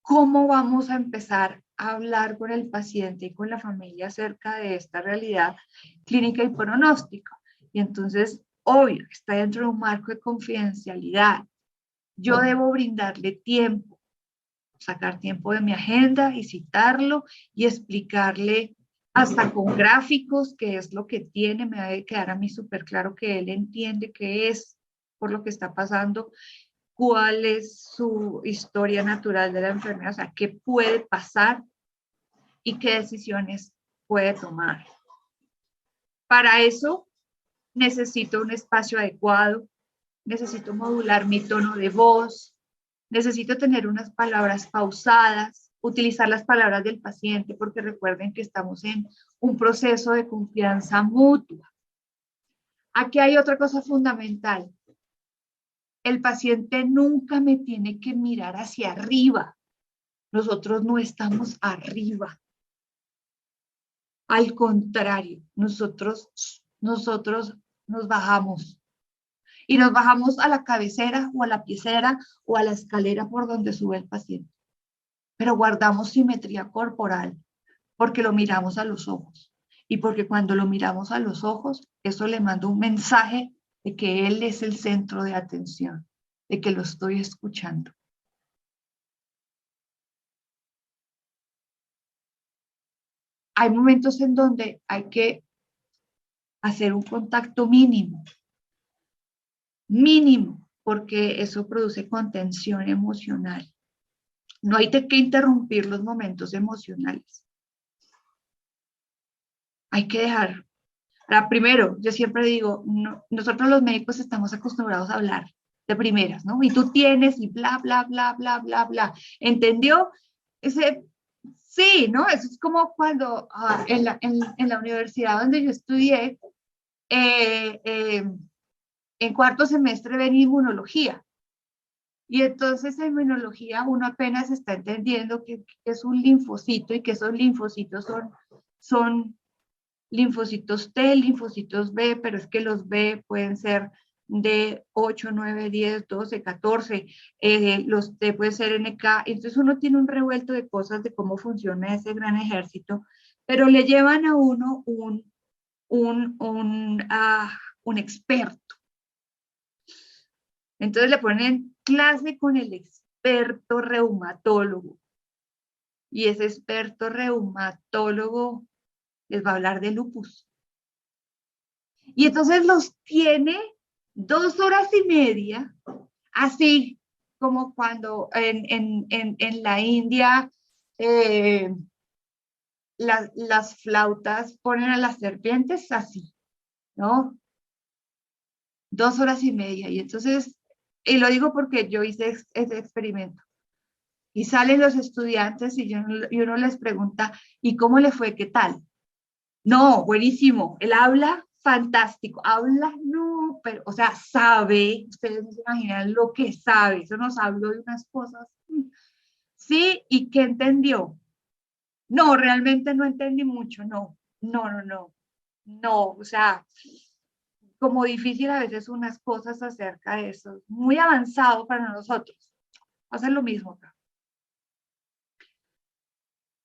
S2: cómo vamos a empezar a hablar con el paciente y con la familia acerca de esta realidad clínica y pronóstica. Y entonces, obvio, está dentro de un marco de confidencialidad. Yo debo brindarle tiempo, sacar tiempo de mi agenda y citarlo y explicarle hasta con gráficos qué es lo que tiene. Me debe quedar a mí súper claro que él entiende qué es por lo que está pasando, cuál es su historia natural de la enfermedad, o sea, qué puede pasar y qué decisiones puede tomar. Para eso necesito un espacio adecuado, necesito modular mi tono de voz, necesito tener unas palabras pausadas, utilizar las palabras del paciente, porque recuerden que estamos en un proceso de confianza mutua. Aquí hay otra cosa fundamental. El paciente nunca me tiene que mirar hacia arriba. Nosotros no estamos arriba. Al contrario, nosotros nos bajamos. Y nos bajamos a la cabecera o a la piecera o a la escalera por donde sube el paciente. Pero guardamos simetría corporal porque lo miramos a los ojos. Y porque cuando lo miramos a los ojos, eso le manda un mensaje de que él es el centro de atención, de que lo estoy escuchando. Hay momentos en donde hay que hacer un contacto mínimo, porque eso produce contención emocional. No hay que interrumpir los momentos emocionales. Hay que dejar. Primero, yo siempre digo, no, nosotros los médicos estamos acostumbrados a hablar de primeras, ¿no? Y tú tienes y bla, bla, bla, bla, bla, bla. ¿Entendió? Sí, ¿no? Eso es como cuando en la universidad donde yo estudié, en cuarto semestre ven inmunología. Y entonces en inmunología uno apenas está entendiendo que es un linfocito y que esos linfocitos son linfocitos T, linfocitos B, pero es que los B pueden ser de 8, 9, 10, 12, 14, los T pueden ser NK, entonces uno tiene un revuelto de cosas de cómo funciona ese gran ejército, pero le llevan a uno un experto. Entonces le ponen clase con el experto reumatólogo, y ese experto reumatólogo les va a hablar de lupus. Y entonces los tiene 2 horas y media, así como cuando en la India las flautas ponen a las serpientes así, ¿no? 2 horas y media. Y entonces, y lo digo porque yo hice ese experimento. Y salen los estudiantes y uno les pregunta, ¿y cómo le fue? ¿Qué tal? No, buenísimo. Él habla fantástico. Habla, no, pero, o sea, sabe. Ustedes no se imaginan lo que sabe. Eso nos habló de unas cosas. Sí, ¿y qué entendió? No, realmente no entendí mucho. No, o sea, como difícil a veces unas cosas acerca de eso. Muy avanzado para nosotros. Hacen lo mismo acá.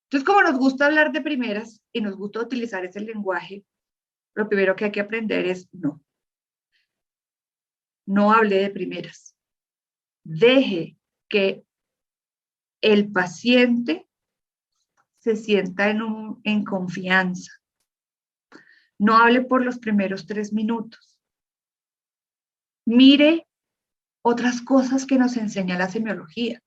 S2: Entonces, como nos gusta hablar de primeras y nos gusta utilizar ese lenguaje, lo primero que hay que aprender es no. no hable de primeras. Deje que el paciente se sienta en confianza. No hable por los primeros 3 minutos. Mire otras cosas que nos enseña la semiología.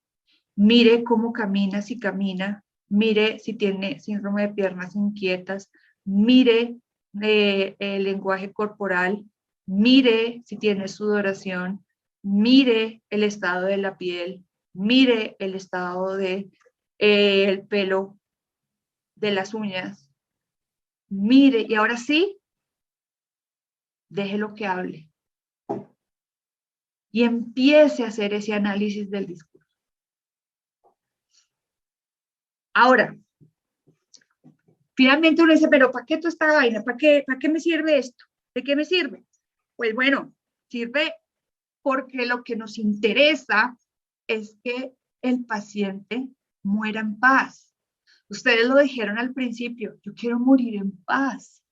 S2: Mire cómo camina, si camina. Mire si tiene síndrome de piernas inquietas. Mire el lenguaje corporal. Mire si tiene sudoración. Mire el estado de la piel. Mire el estado de el pelo, de las uñas. Mire, y ahora sí, déjelo que hable. Y empiece a hacer ese análisis del discurso. Ahora, finalmente uno dice, pero ¿para qué toda esta vaina? ¿Para qué me sirve esto? ¿De qué me sirve? Pues bueno, sirve porque lo que nos interesa es que el paciente muera en paz. Ustedes lo dijeron al principio, yo quiero morir en paz.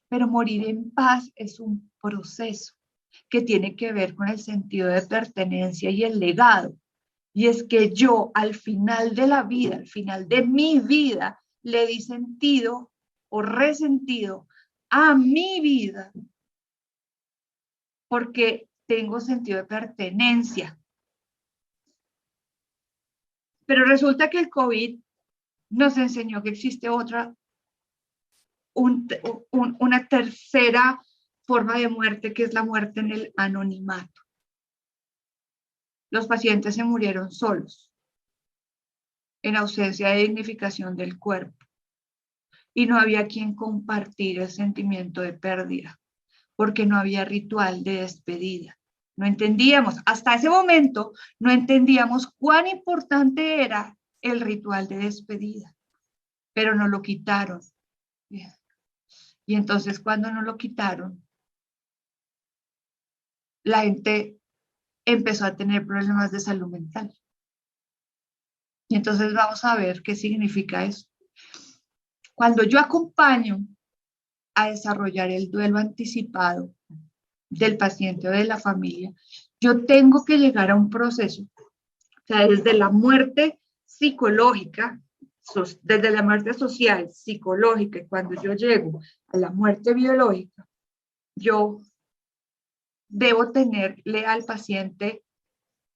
S2: Pero morir en paz es un proceso que tiene que ver con el sentido de pertenencia y el legado. Y es que yo al final de la vida, al final de mi vida, le di sentido o resentido a mi vida porque tengo sentido de pertenencia. Pero resulta que el COVID nos enseñó que existe una tercera forma de muerte, que es la muerte en el anonimato. Los pacientes se murieron solos, en ausencia de dignificación del cuerpo, y no había quien compartir el sentimiento de pérdida, porque no había ritual de despedida. No entendíamos, hasta ese momento, no entendíamos cuán importante era el ritual de despedida, pero nos lo quitaron. Y entonces cuando nos lo quitaron, la gente empezó a tener problemas de salud mental. Y entonces vamos a ver qué significa eso. Cuando yo acompaño a desarrollar el duelo anticipado del paciente o de la familia, yo tengo que llegar a un proceso, o sea, desde la muerte psicológica, desde la muerte social, psicológica, y cuando yo llego a la muerte biológica, yo debo tenerle al paciente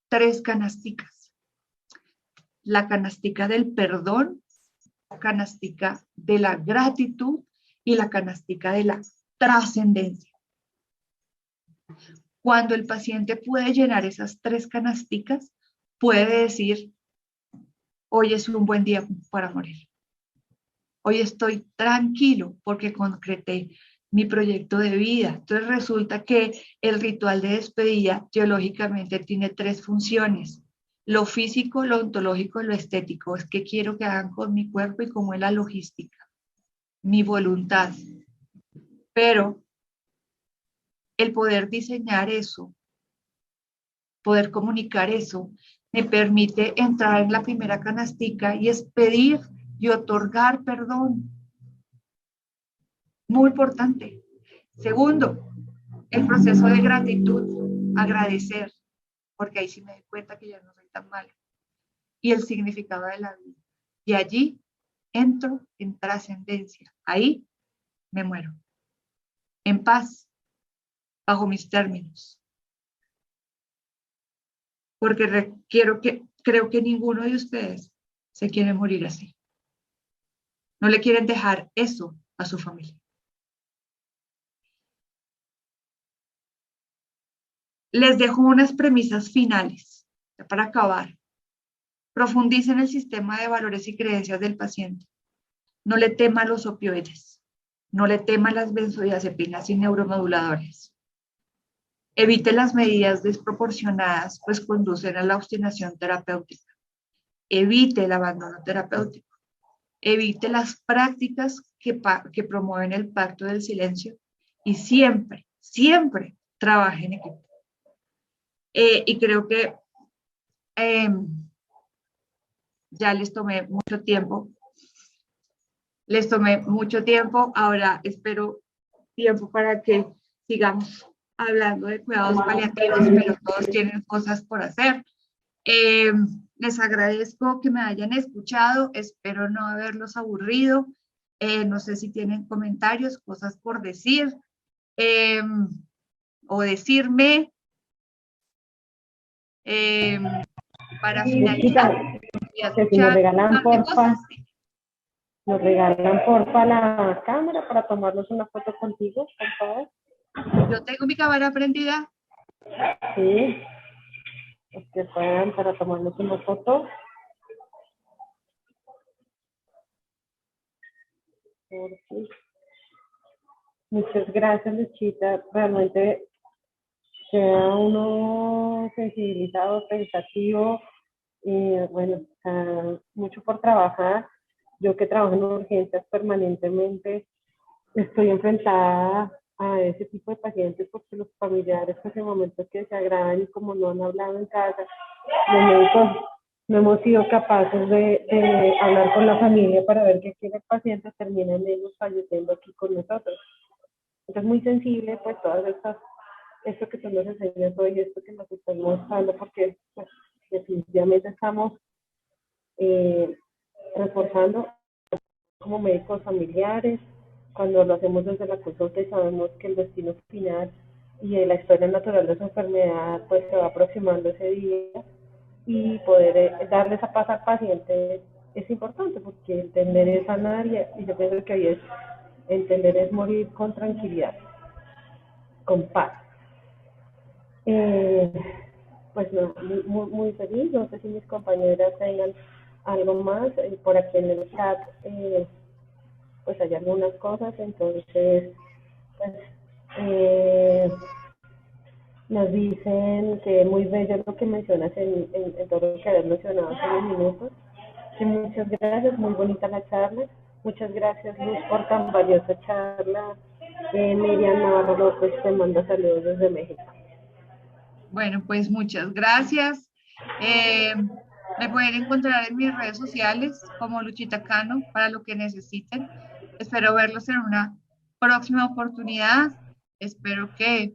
S2: 3 canasticas. La canastica del perdón, la canastica de la gratitud y la canastica de la trascendencia. Cuando el paciente puede llenar esas 3 canasticas, puede decir, hoy es un buen día para morir. Hoy estoy tranquilo porque concreté mi proyecto de vida. Entonces resulta que el ritual de despedida teológicamente tiene 3 funciones. Lo físico, lo ontológico y lo estético. Es que quiero que hagan con mi cuerpo y cómo es la logística. Mi voluntad. Pero el poder diseñar eso, poder comunicar eso, me permite entrar en la primera canastica y es pedir y otorgar perdón. Muy importante. Segundo, el proceso de gratitud, agradecer, porque ahí sí me doy cuenta que ya no soy tan malo. Y el significado de la vida. Y allí entro en trascendencia. Ahí me muero. En paz, bajo mis términos. Porque creo que ninguno de ustedes se quiere morir así. No le quieren dejar eso a su familia. Les dejo unas premisas finales para acabar. Profundice en el sistema de valores y creencias del paciente. No le tema a los opioides. No le tema a las benzodiazepinas y neuromoduladores. Evite las medidas desproporcionadas, pues conducen a la obstinación terapéutica. Evite el abandono terapéutico. Evite las prácticas que promueven el pacto del silencio y siempre, siempre trabaje en equipo. Y creo que ya les tomé mucho tiempo. Ahora espero tiempo para que sigamos hablando de cuidados paliativos, pero todos tienen cosas por hacer. Les agradezco que me hayan escuchado, espero no haberlos aburrido. No sé si tienen comentarios, cosas por decir o decirme. Para finalizar, voy a
S4: Que si nos
S2: escuchar un
S4: regalan,
S2: par de
S4: porfa,
S2: cosas.
S4: la cámara para tomarnos una foto contigo, por favor.
S2: Yo tengo mi cámara prendida.
S4: Sí, los que puedan para tomarnos una foto. Por fin. Muchas gracias, Luchita. Realmente queda uno sensibilizado, pensativo, y bueno, mucho por trabajar. Yo que trabajo en urgencias permanentemente, estoy enfrentada a ese tipo de pacientes porque los familiares pues en momentos que se agravan y como no han hablado en casa, los médicos no hemos sido capaces de hablar con la familia para ver qué quiere el paciente, terminan ellos falleciendo aquí con nosotros. Entonces, muy sensible, pues, esto que tú nos enseñas hoy, esto que nos estás mostrando, porque pues, definitivamente estamos reforzando como médicos familiares, cuando lo hacemos desde la consulta y sabemos que el destino final y la historia natural de su enfermedad, pues, se va aproximando ese día, y poder darle esa paz al paciente es importante, porque entender es sanar, y yo pienso que hoy es entender es morir con tranquilidad, con paz. Pues no, muy feliz, no sé si mis compañeras tengan algo más, por aquí en el chat pues hay algunas cosas, entonces pues nos dicen que muy bello lo que mencionas en todo lo que habías mencionado hace unos minutos, que muchas gracias, muy bonita la charla, muchas gracias Luz por tan valiosa charla. Miriam Navarro López te manda saludos desde México.
S2: Bueno, pues muchas gracias. Me pueden encontrar en mis redes sociales como Luchita Cano para lo que necesiten. Espero verlos en una próxima oportunidad. Espero que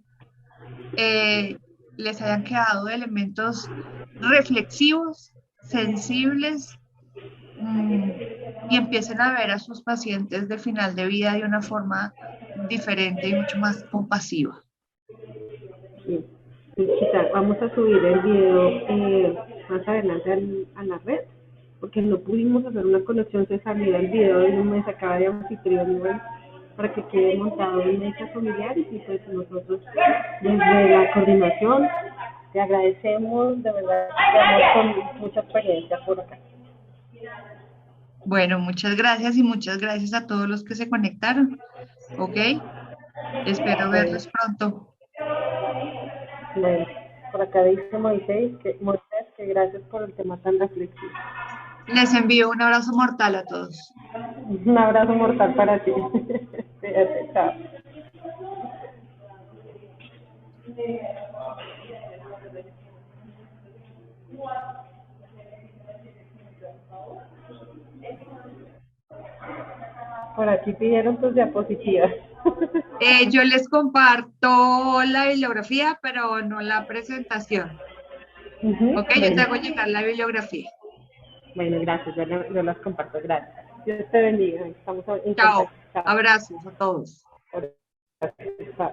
S2: les hayan quedado elementos reflexivos, sensibles, y empiecen a ver a sus pacientes de final de vida de una forma diferente y mucho más compasiva.
S1: Sí. Chica, vamos a subir el video más adelante a la red, porque no pudimos hacer una conexión, se salió el video y no me sacaba de anfitrión para que quede montado en mesas familiares, y pues nosotros desde la coordinación te agradecemos, de verdad, estamos con mucha experiencia por acá.
S2: Bueno, muchas gracias y muchas gracias a todos los que se conectaron. ¿Ok? Espero verlos pronto.
S1: Bueno, por acá dice Moisés que gracias por el tema tan reflexivo.
S2: Les envío un abrazo mortal a todos.
S1: Un abrazo mortal para ti. Fíjate, chao. Por aquí pidieron tus diapositivas.
S2: Yo les comparto la bibliografía, pero no la presentación. Ok, yo te hago llegar la bibliografía.
S1: Bueno, gracias, yo las comparto, gracias. Dios te bendiga, estamos en
S2: Chao.
S1: contacto. Chao.
S2: Abrazos a todos.
S1: Chao.